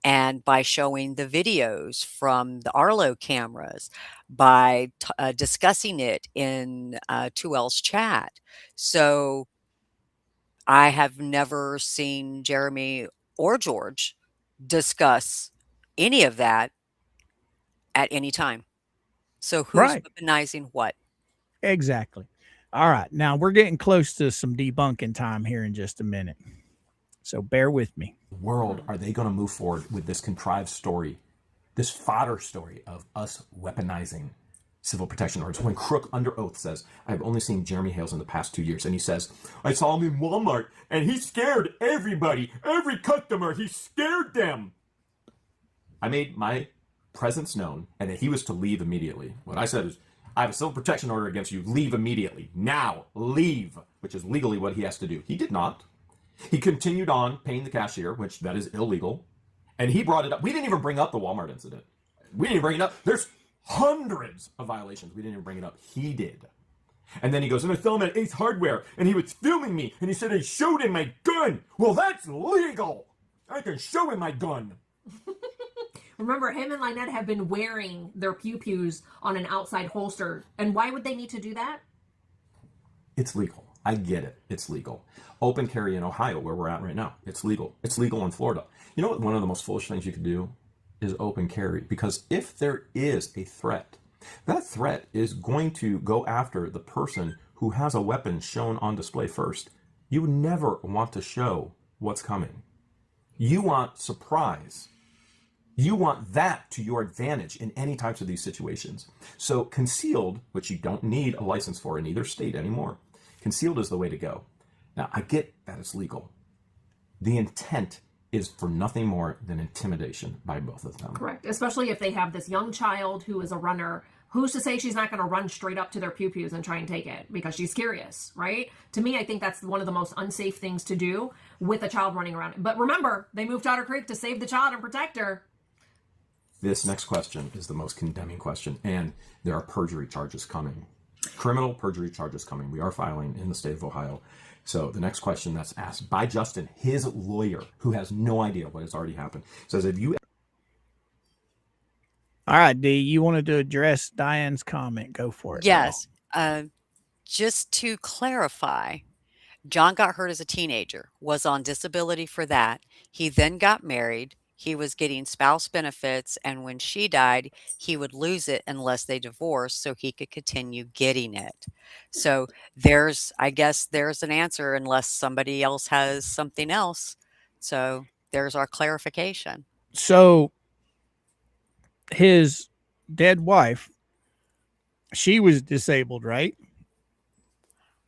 And by showing the videos from the Arlo cameras, by discussing it in 2L's chat. So I have never seen Jeremy or George discuss any of that at any time. So who's Right. weaponizing what? Exactly. All right. Now we're getting close to some debunking time here in just a minute. So bear with me. World are they going to move forward with this contrived story, this fodder story of us weaponizing civil protection orders? When Crook under oath says, I've only seen Jeremy Hales in the past 2 years, and he says, I saw him in Walmart and he scared everybody, every customer, he scared them. I made my presence known and that he was to leave immediately. What I said is, I have a civil protection order against you, leave immediately. Now, leave, which is legally what he has to do. He did not. He continued on paying the cashier, which that is illegal. And he brought it up. We didn't even bring up the Walmart incident. We didn't even bring it up. There's hundreds of violations. We didn't even bring it up. He did. And then he goes, and I saw him at Ace Hardware, and he was filming me, and he said I showed him my gun. Well, that's legal. I can show him my gun. Remember, him and Lynette have been wearing their pew-pews on an outside holster. And why would they need to do that? It's legal. I get it. It's legal. Open carry in Ohio, where we're at right now, it's legal. It's legal in Florida. You know what? One of the most foolish things you could do is open carry. Because if there is a threat, that threat is going to go after the person who has a weapon shown on display first. You never want to show what's coming. You want surprise. You want that to your advantage in any types of these situations. So concealed, which you don't need a license for in either state anymore, concealed is the way to go. Now, I get that it's legal. The intent is for nothing more than intimidation by both of them. Correct. Especially if they have this young child who is a runner. Who's to say she's not going to run straight up to their pew-pews and try and take it because she's curious, right? To me, I think that's one of the most unsafe things to do with a child running around. But remember, they moved to Otter Creek to save the child and protect her. This next question is the most condemning question, and there are perjury charges coming. Criminal perjury charges coming. We are filing in the state of Ohio. So the next question that's asked by Justin, his lawyer, who has no idea what has already happened, says, have you... All right, D, you wanted to address Diane's comment. Go for it. Yes. Just to clarify, John got hurt as a teenager, was on disability for that. He then got married. He was getting spouse benefits, and when she died, he would lose it unless they divorced so he could continue getting it. So I guess there's an answer unless somebody else has something else. So there's our clarification. So his dead wife, she was disabled, right?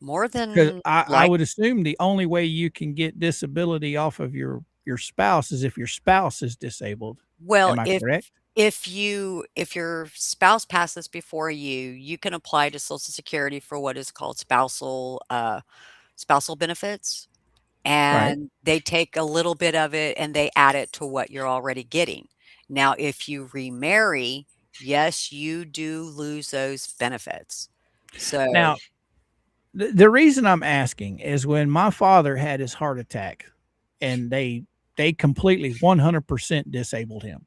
More than Because I would assume the only way you can get disability off of your spouse is if your spouse is disabled. Well, Am I correct? if your spouse passes before you, you can apply to Social Security for what is called spousal benefits, and they take a little bit of it and they add it to what you're already getting. Now, if you remarry, yes, you do lose those benefits. So Now, the reason I'm asking is when my father had his heart attack and they they completely 100% disabled him.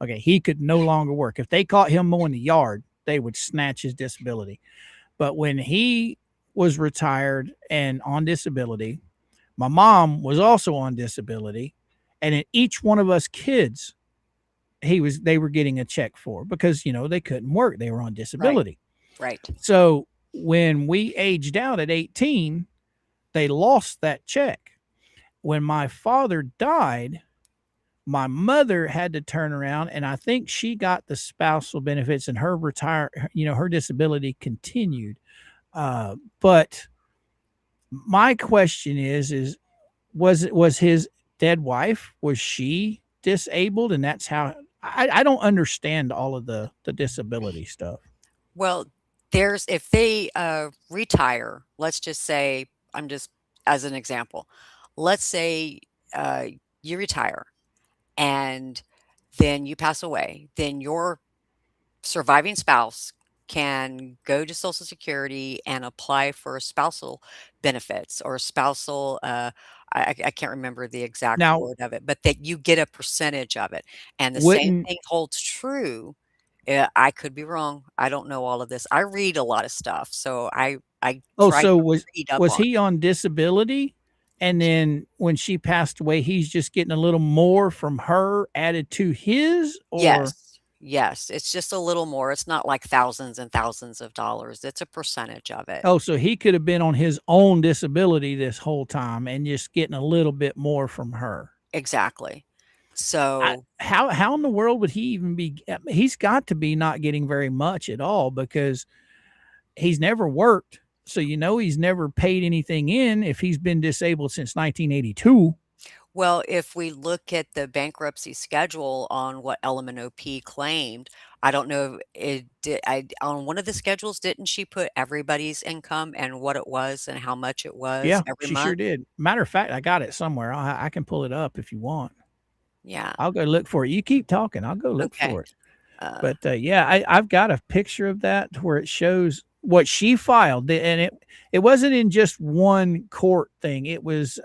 Okay, he could no longer work. If they caught him mowing the yard, they would snatch his disability. But when he was retired and on disability, my mom was also on disability, and in each one of us kids, they were getting a check for, because they couldn't work, they were on disability. Right. So when we aged out at 18, they lost that check. When my father died, my mother had to turn around, and I think she got the spousal benefits, and her her disability continued. But my question is was his dead wife, was she disabled? And that's how I don't understand all of the disability stuff. Well, if they retire, let's just say, I'm just as an example, let's say you retire and then you pass away, then your surviving spouse can go to Social Security and apply for spousal benefits or spousal. I can't remember the exact Now, word of it, but that you get a percentage of it. And the same wouldn't thing holds true. I could be wrong. I don't know all of this. I read a lot of stuff, so I try so to read up was on it. he on disability? And then when she passed away, he's just getting a little more from her added to his, or Yes, it's just a little more. It's not like thousands and thousands of dollars. It's a percentage of it. so he could have been on his own disability this whole time and just getting a little bit more from her. Exactly. So How in the world would he even be? He's got to be not getting very much at all, because he's never worked. So he's never paid anything in if he's been disabled since 1982. well, if we look at the bankruptcy schedule on what LMNOP claimed, I don't know if it did. On one of the schedules, didn't she put everybody's income and what it was and how much it was Yeah, every she sure month? did. Matter of fact, I got it somewhere. I can pull it up if you want. Yeah. I'll go look for it. You keep talking. I'll go look Okay. for it. Uh, But yeah, I've got a picture of that where it shows what she filed, and it wasn't in just one court thing. It was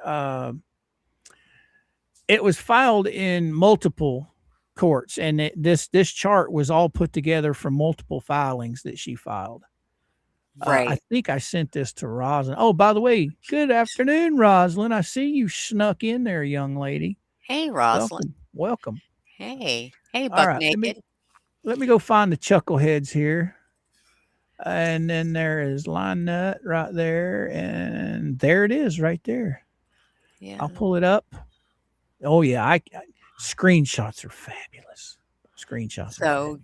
filed in multiple courts, and this chart was all put together from multiple filings that she filed. I right. think I sent this to Roslyn. Oh, by the way, good afternoon, Roslyn. I see you snuck in there, young lady. Hey, Rosalind. Welcome. Hey, All Buck right, Naked. let me go find the chuckleheads here. And then there is Line Nut right there, and there it is right there. Yeah. I'll pull it up. Oh yeah, I screenshots are fabulous. Screenshots are So,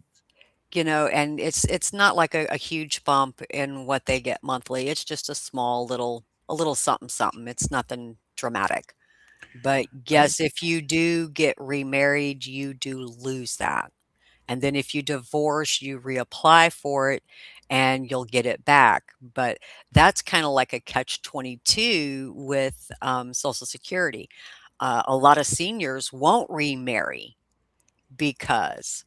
fabulous. and it's not like a huge bump in what they get monthly. It's just a little something something. It's nothing dramatic. But yes, if you do get remarried, you do lose that. And then if you divorce, you reapply for it and you'll get it back. But that's kind of like a catch-22 with Social Security. A lot of seniors won't remarry because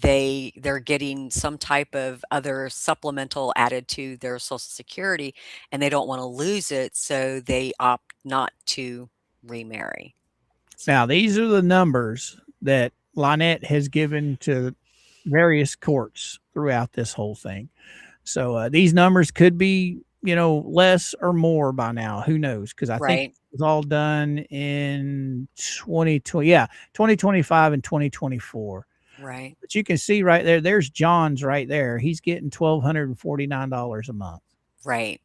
they're getting some type of other supplemental added to their Social Security and they don't want to lose it, so they opt not to remarry. Now these are the numbers that Lynette has given to various courts throughout this whole thing. So these numbers could be, less or more by now. Who knows? Because I think Right, it was all done in 2020. Yeah, 2025 and 2024. right, But you can see right there, there's John's right there. He's getting $1,249 a month. right.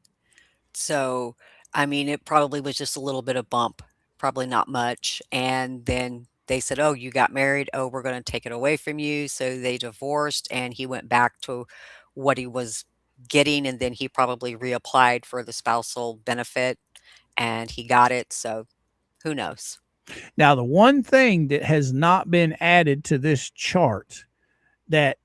So, I mean, it probably was just a little bit of bump, probably not much. And then they said, "Oh, you got married. Oh, we're going to take it away from you." So they divorced and he went back to what he was getting. And then he probably reapplied for the spousal benefit and he got it. So who knows? Now, the one thing that has not been added to this chart that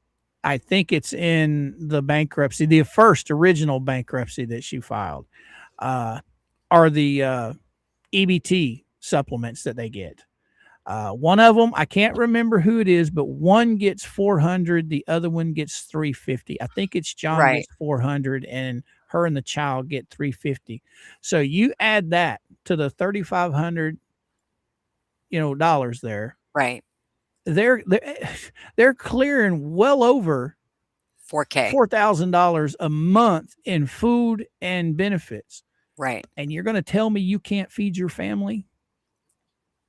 I think it's in the bankruptcy, the first original bankruptcy that she filed, are the EBT supplements that they get. One of them, I can't remember who it is, but one gets 400, the other one gets 350. I think it's John Right. gets 400, and her and the child get 350. So you add that to the 3,500 dollars there. Right. They're clearing well over $4K. $4,000 a month in food and benefits. Right. And you're going to tell me you can't feed your family?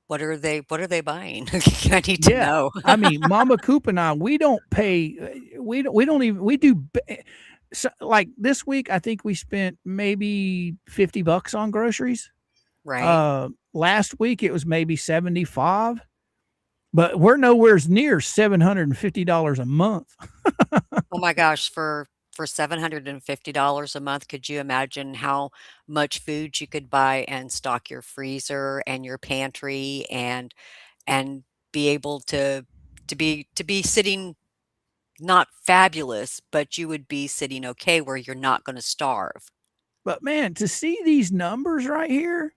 What are they buying? I need to know. I mean, Mama Coop and I, we don't pay. We don't even. We do. So, like this week, I think we spent maybe $50 on groceries. Right. Last week it was maybe 75, but we're nowhere near $750 a month. Oh my gosh, for $750 a month, could you imagine how much food you could buy and stock your freezer and your pantry and be able to be sitting not fabulous, but you would be sitting okay where you're not going to starve. But man, to see these numbers right here,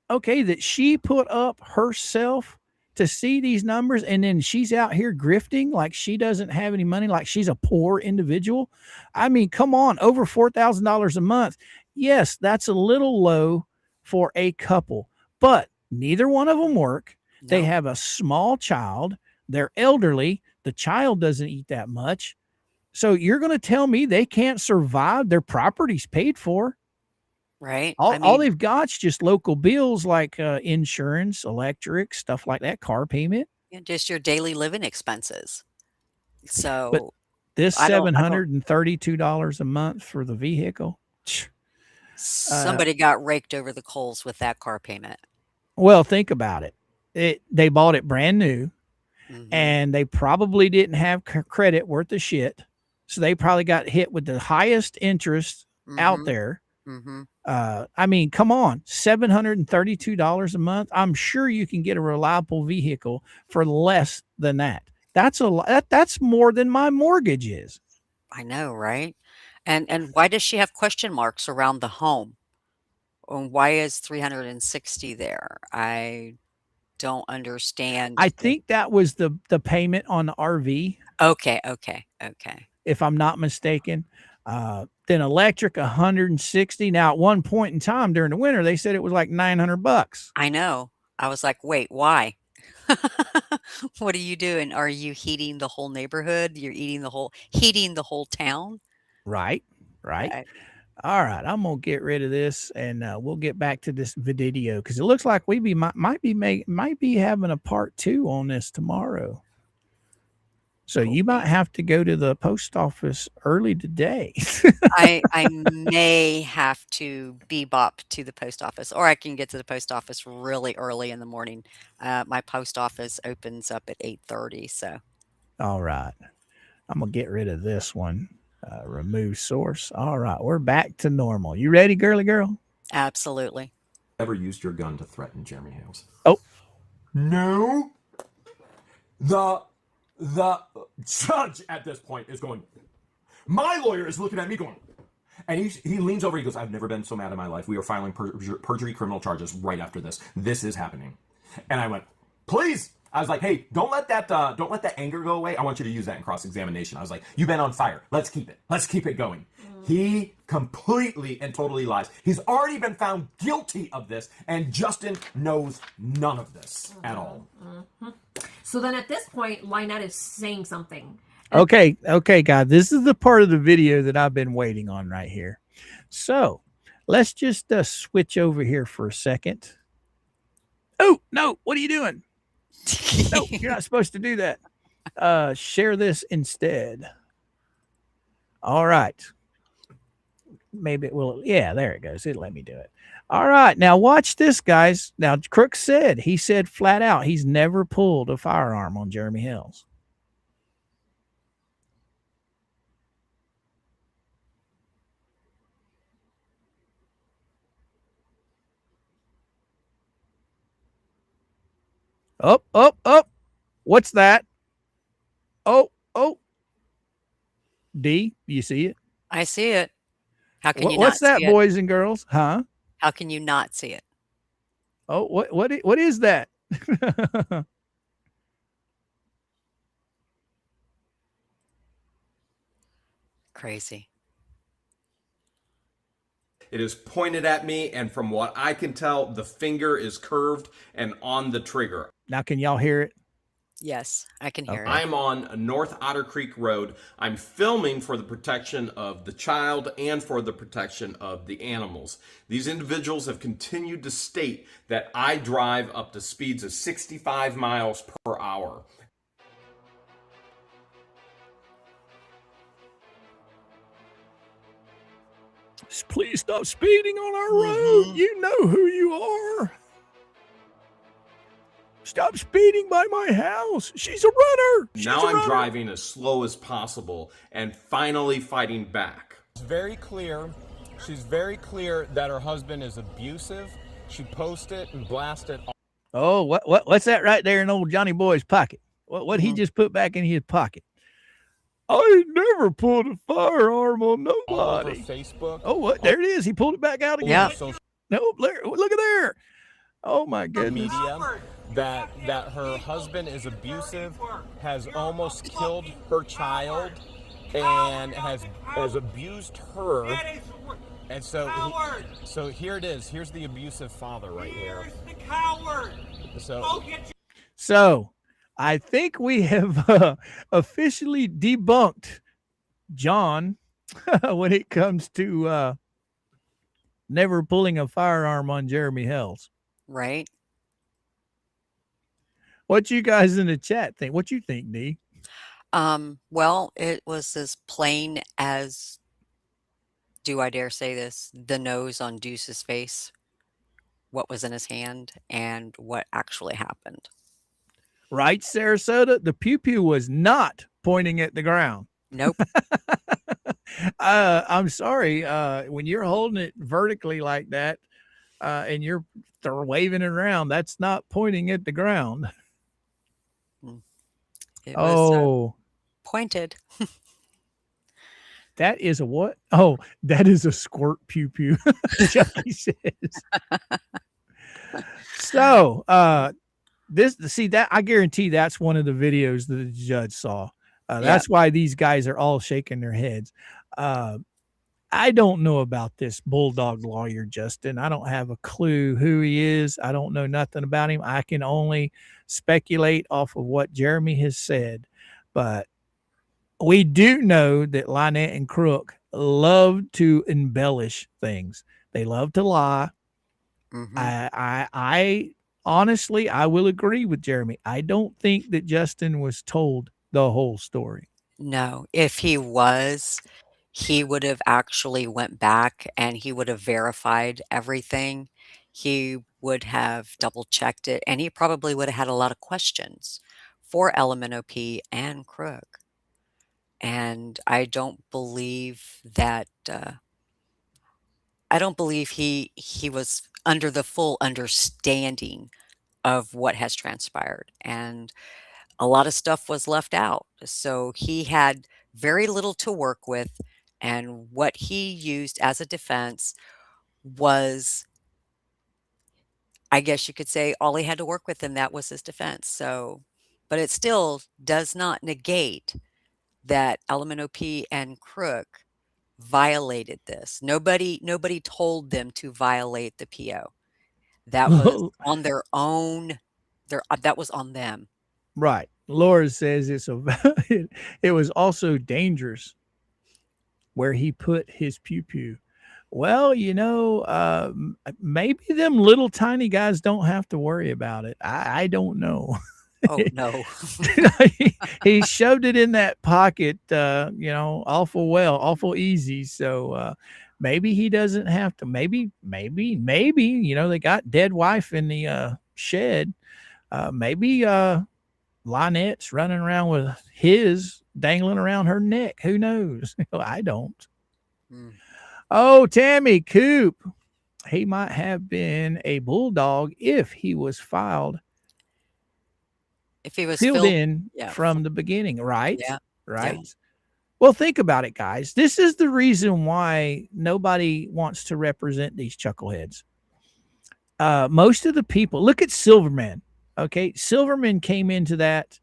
okay, that she put up herself, to see these numbers, and then she's out here grifting like she doesn't have any money, like she's a poor individual. I mean, come on, over $4,000 a month. Yes, that's a little low for a couple, but neither one of them work. They No. have a small child. They're elderly. The child doesn't eat that much. So you're going to tell me they can't survive? Their property's paid for. Right? I All mean, they've got's just local bills like insurance, electric, stuff like that, car payment. just your daily living expenses. But So this I don't $732 a month for the vehicle. somebody got raked over the coals with that car payment. Well, think about it. They bought it brand new, Mhm. and they probably didn't have credit worth of shit. So they probably got hit with the highest interest out Mhm. there. Mhm. I mean, come on, $732 a month. I'm sure you can get a reliable vehicle for less than that. That's a lot. That's more than my mortgage is. I know, right? And why does she have question marks around the home? And why is 360 there? I don't understand. I think that was the payment on the RV, Okay, okay, okay. if I'm not mistaken. Then electric 160. Now, at one point in time during the winter, they said it was like $900. I know. I was like, "Wait, why?" What are you doing? Are you heating the whole neighborhood? You're heating the whole town? Right, right. Right. All right, I'm gonna get rid of this, and we'll get back to this video because it looks like might be having a part 2 on this tomorrow. So Cool you might beans. have to go to the post office early today. I may have to bebop to the post office, or I can get to the post office really early in the morning. My post office opens up at 8:30, so All right, I'm gonna get rid of this one. Remove source. All right, we're back to normal. You ready, girly girl? absolutely. Ever used your gun to threaten Jeremy Hales? Oh, No. The judge at this point is going, my lawyer is looking at me going, and he leans over, he goes, I've never been so mad in my life. We are filing perjury criminal charges right after this. This is happening. And I went, please. I was like, hey, don't let that anger go away. I want you to use that in cross-examination. I was like, you've been on fire. Let's keep it. Let's keep it going. He completely and totally lies. He's already been found guilty of this, and Justin knows none of this at all. So then at this point, Lynette is saying something. okay, guys. This is the part of the video that I've been waiting on right here. So let's just switch over here for a second. Oh no! What are you doing? No, you're not supposed to do that. Share this instead. All right. Maybe it will. Yeah, there it goes. It let me do it. All right. Now watch this, guys. Now Crook said flat out he's never pulled a firearm on Jeremy Hales. Up, up, up. What's that? Oh. D, you see it? I see it. How can you What's not that, see it? boys and girls? Huh? How can you not see it? Oh, what is that? Crazy. It is pointed at me, and from what I can tell, the finger is curved and on the trigger. Now, can y'all hear it? Yes, I can hear it. I'm on North Otter Creek Road. I'm filming for the protection of the child and for the protection of the animals. These individuals have continued to state that I drive up to speeds of 65 miles per hour. Please stop speeding on our road. You know who you are. Stop speeding by my house. She's a runner. Now I'm driving as slow as possible and finally fighting back. It's very clear. She's very clear that her husband is abusive. She posted and blasted. Oh, what's that right there in old Johnny Boy's pocket? What he just put back in his pocket? I never pulled a firearm on All over nobody. Facebook. Oh, what? There it is. He pulled it back out again. Yeah. Social No, look at there. Oh my goodness. media that her husband is abusive, has almost killed her child, and has abused her. And so here it is. Here's the abusive father right here. So I think we have officially debunked John when it comes to never pulling a firearm on Jeremy Hales. Right? What you guys in the chat think? What you think, Dee? Well, it was as plain as, do I dare say this, the nose on Deuce's face, what was in his hand, and what actually happened. Right, Sarasota? The pew-pew was not pointing at the ground. Nope. I'm sorry. When you're holding it vertically like that, and you're waving it around, that's not pointing at the ground. It was pointed. That is a what? Oh, that is a squirt pew pew. Chucky says. So, that I guarantee that's one of the videos that the judge saw. That's why these guys are all shaking their heads. I don't know about this bulldog lawyer, Justin. I don't have a clue who he is. I don't know nothing about him. I can only speculate off of what Jeremy has said. But we do know that Lynette and Crook love to embellish things. They love to lie. Mm-hmm. I honestly, I will agree with Jeremy. I don't think that Justin was told the whole story. No, if he was, he would have actually went back and he would have verified everything. He would have double checked it, and he probably would have had a lot of questions for LMNOP and Crook. And I don't believe that, I don't believe he was under the full understanding of what has transpired. And a lot of stuff was left out. So he had very little to work with. And what he used as a defense was, I guess you could say, all he had to work with, and that was his defense. So, but it still does not negate that LMNOP and Crook violated this. Nobody told them to violate the PO. That was on their own. That was on them. Right. Laura says it was also dangerous where he put his pew-pew. Well, maybe them little tiny guys don't have to worry about it. I don't know. Oh, no. he shoved it in that pocket, awful easy. So maybe he doesn't have to. Maybe, they got dead wife in the shed. Maybe Lynette's running around with his dangling around her neck. Who knows? I don't. Oh, Tammy Coop. He might have been a bulldog if he was filled in from the beginning, right? Yeah. Right. Yeah. Well, think about it, guys. This is the reason why nobody wants to represent these chuckleheads. Most of the people, look at Silverman. Okay. Silverman came into that.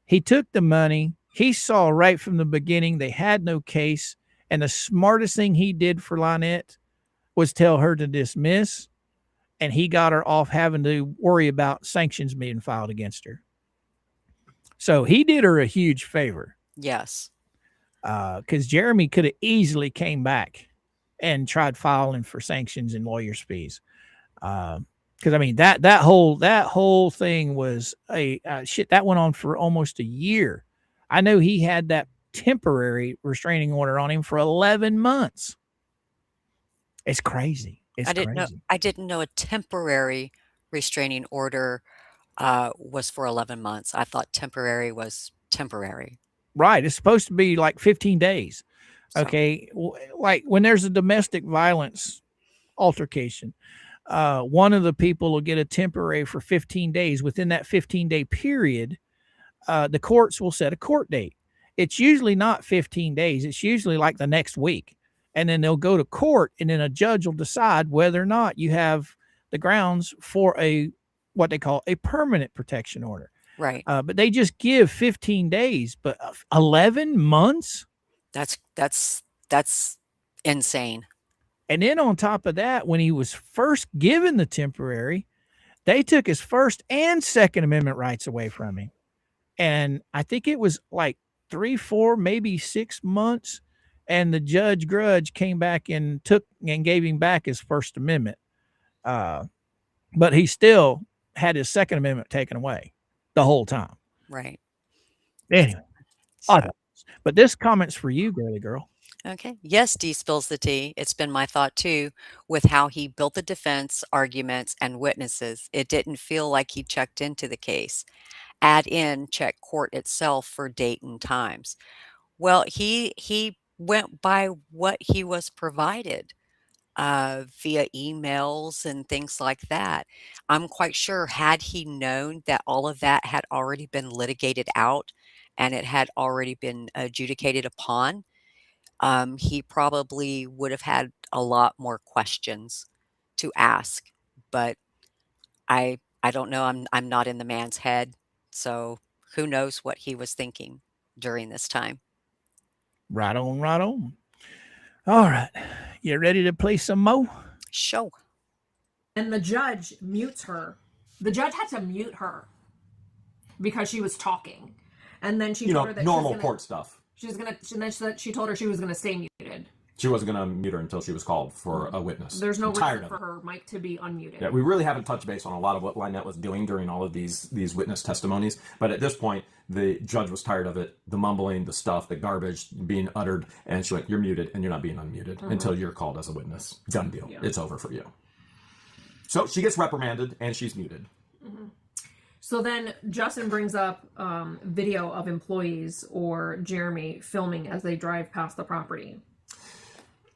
He took the money. He saw right from the beginning they had no case. And the smartest thing he did for Lynette was tell her to dismiss, and he got her off having to worry about sanctions being filed against her. So he did her a huge favor. Yes. Because Jeremy could have easily came back and tried filing for sanctions and lawyers' fees. Because I mean that whole thing was a shit that went on for almost a year. I know he had that temporary restraining order on him for 11 months. It's crazy. It's crazy. I didn't know a temporary restraining order was for 11 months. I thought temporary was temporary. Right. It's supposed to be like 15 days. So, Okay. Like when there's a domestic violence altercation, one of the people will get a temporary for 15 days. Within that 15-day period, the courts will set a court date. It's usually not 15 days. It's usually like the next week. And then they'll go to court, and then a judge will decide whether or not you have the grounds for what they call a permanent protection order. right. But they just give 15 days, but 11 months. That's insane. And then on top of that, when he was first given the temporary, they took his First and Second Amendment rights away from him. And I think it was like 3, 4, maybe 6 months. And the judge Grudge came back and gave him back his First Amendment. But he still had his Second Amendment taken away the whole time. Right. Anyway, So, but this comment's for you, girly girl. okay. Yes, DSpills the T. It's been my thought too, with how he built the defense, arguments, and witnesses. It didn't feel like he checked into the case. Add in check court itself for date and times. Well, he went by what he was provided via emails and things like that. I'm quite sure had he known that all of that had already been litigated out and it had already been adjudicated upon, he probably would have had a lot more questions to ask. But I don't know. I'm not in the man's head, so who knows what he was thinking during this time. Right on, right on. All right. You ready to play some more? Show. And the judge mutes her. The judge had to mute her because she was talking. And then she told her that normal court stuff. She told her she was gonna stay muted. She wasn't going to mute her until she was called for a witness. There's no reason reason for her mic to be unmuted. Yeah, we really haven't touched base on a lot of what Lynette was doing during all of these witness testimonies. But at this point, the judge was tired of it, the mumbling, the stuff, the garbage being uttered. And she went, you're muted and you're not being unmuted until you're called as a witness. Done deal. Yeah. It's over for you. So she gets reprimanded and she's muted. Mm-hmm. So then Justin brings up video of employees or Jeremy filming as they drive past the property.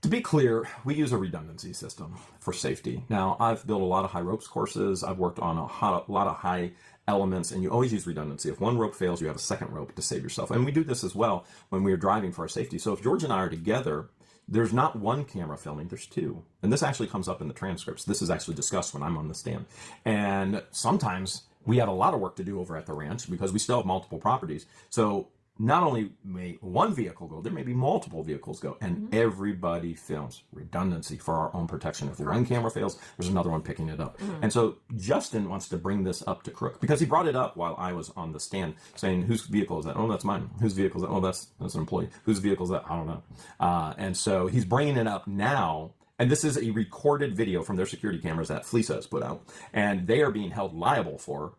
To be clear, we use a redundancy system for safety. Now, I've built a lot of high ropes courses. I've worked on a lot of high elements, and you always use redundancy. If one rope fails, you have a second rope to save yourself. And we do this as well when we are driving for our safety. So if George and I are together, there's not one camera filming, there's two. And this actually comes up in the transcripts. This is actually discussed when I'm on the stand. And sometimes we have a lot of work to do over at the ranch because we still have multiple properties. So not only may one vehicle go, there may be multiple vehicles go, and everybody films. Redundancy for our own protection. If one camera fails, there's another one picking it up. And so Justin wants to bring this up to Crook because he brought it up while I was on the stand saying, whose vehicle is that? Oh, that's mine. Whose vehicle is that? Oh, that's an employee. Whose vehicle is that? I don't know. And so he's bringing it up now. And this is a recorded video from their security cameras that Fleesa has put out. And they are being held liable for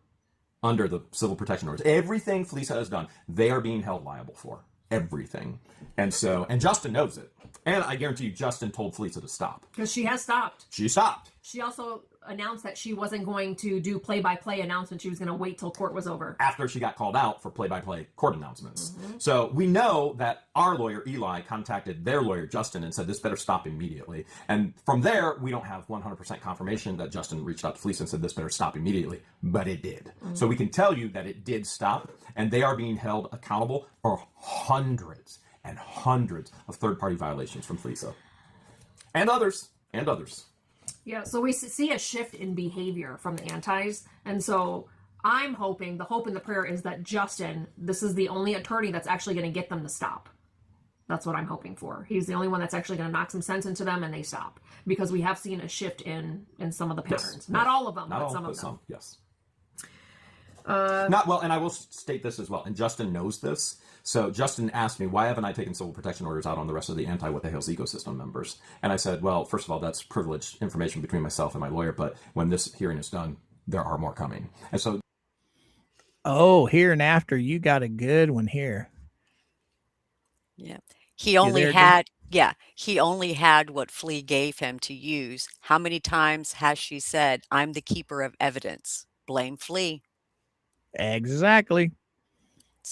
under the civil protection orders. Everything Fleesa has done, they are being held liable for. Everything. And Justin knows it. And I guarantee you, Justin told Fleesa to stop. Because she has stopped. She stopped. She also announced that she wasn't going to do play-by-play announcements. She was going to wait till court was over. After she got called out for play-by-play court announcements. So we know that our lawyer, Eli, contacted their lawyer, Justin, and said, this better stop immediately. And from there, we don't have 100% confirmation that Justin reached out to Fleesa and said, this better stop immediately. But it did. So we can tell you that it did stop, and they are being held accountable for hundreds and hundreds of third-party violations from Fleesa. And others. And others. Yeah, so we see a shift in behavior from the antis. And so I'm hoping, the hope and the prayer is that Justin, this is the only attorney that's actually going to get them to stop. That's what I'm hoping for. He's the only one that's actually going to knock some sense into them, and they stop, because we have seen a shift in some of the patterns. Yes. Not all of them, Not but all, some but of them. some. Yes. Not well, and I will state this as well. And Justin knows this. So Justin asked me, why haven't I taken civil protection orders out on the rest of the Anti-WhatTheHales ecosystem members? And I said, well, first of all, that's privileged information between myself and my lawyer. But when this hearing is done, there are more coming. And so, Oh, here and after, you got a good one here. Yeah. He only had what Flea gave him to use. How many times has she said, I'm the keeper of evidence? Blame Flea. Exactly.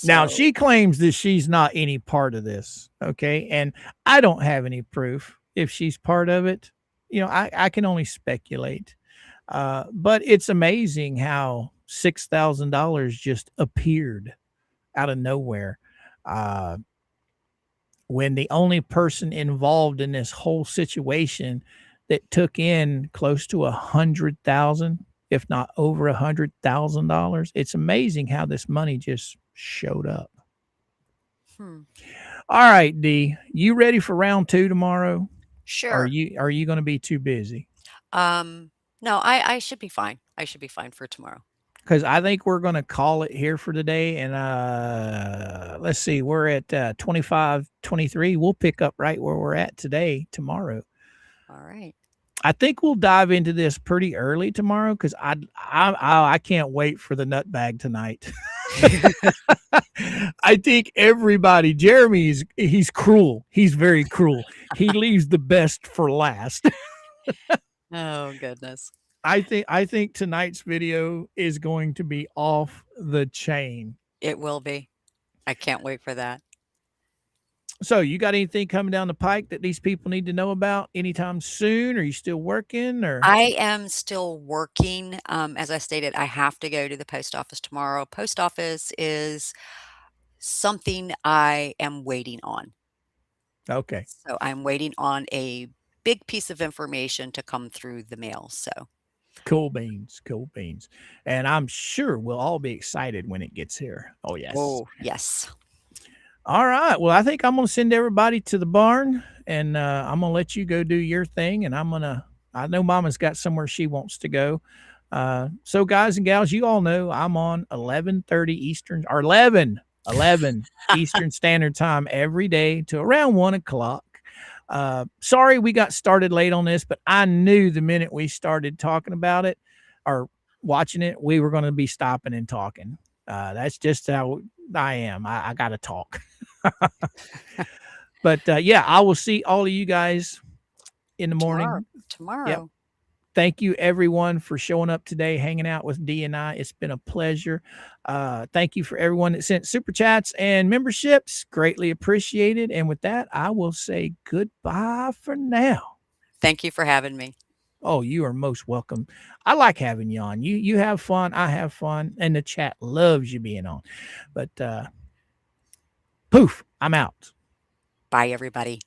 Now, So, she claims that she's not any part of this. Okay. And I don't have any proof if she's part of it. You know, I can only speculate. But it's amazing how $6,000 just appeared out of nowhere. When the only person involved in this whole situation that took in close to $100,000, if not over $100,000, it's amazing how this money just showed up. All right, D, you ready for round 2 tomorrow? sure. Are you going to be too busy? No, I should be fine. I should be fine for tomorrow. Because I think we're going to call it here for today. And let's see, we're at 25:23. We'll pick up right where we're at today, tomorrow. All right. I think we'll dive into this pretty early tomorrow because I can't wait for the nut bag tonight. I think everybody, Jeremy, he's cruel. He's very cruel. He leaves the best for last. Oh, goodness. I think tonight's video is going to be off the chain. It will be. I can't wait for that. So you got anything coming down the pike that these people need to know about anytime soon? Are you still working? Or I am still working. As I stated, I have to go to the post office tomorrow. Post office is something I am waiting on. okay, So I'm waiting on a big piece of information to come through the mail. So cool beans. And I'm sure we'll all be excited when it gets here. Oh, yes. Yes. All right. Well, I think I'm going to send everybody to the barn, and I'm going to let you go do your thing. And I know Mama's got somewhere she wants to go. So guys and gals, you all know I'm on 11:30 Eastern, or 11 Eastern Standard Time every day to around 1 o'clock. Sorry we got started late on this, but I knew the minute we started talking about it or watching it, we were going to be stopping and talking. That's just how I am. I got to talk. But yeah, I will see all of you guys in the morning. Tomorrow. Yep. Thank you everyone for showing up today, hanging out with D and I. It's been a pleasure. Thank you for everyone that sent super chats and memberships. Greatly appreciated. And with that, I will say goodbye for now. Thank you for having me. Oh, you are most welcome. I like having you on. You have fun. I have fun. And the chat loves you being on. But poof, I'm out. Bye, everybody.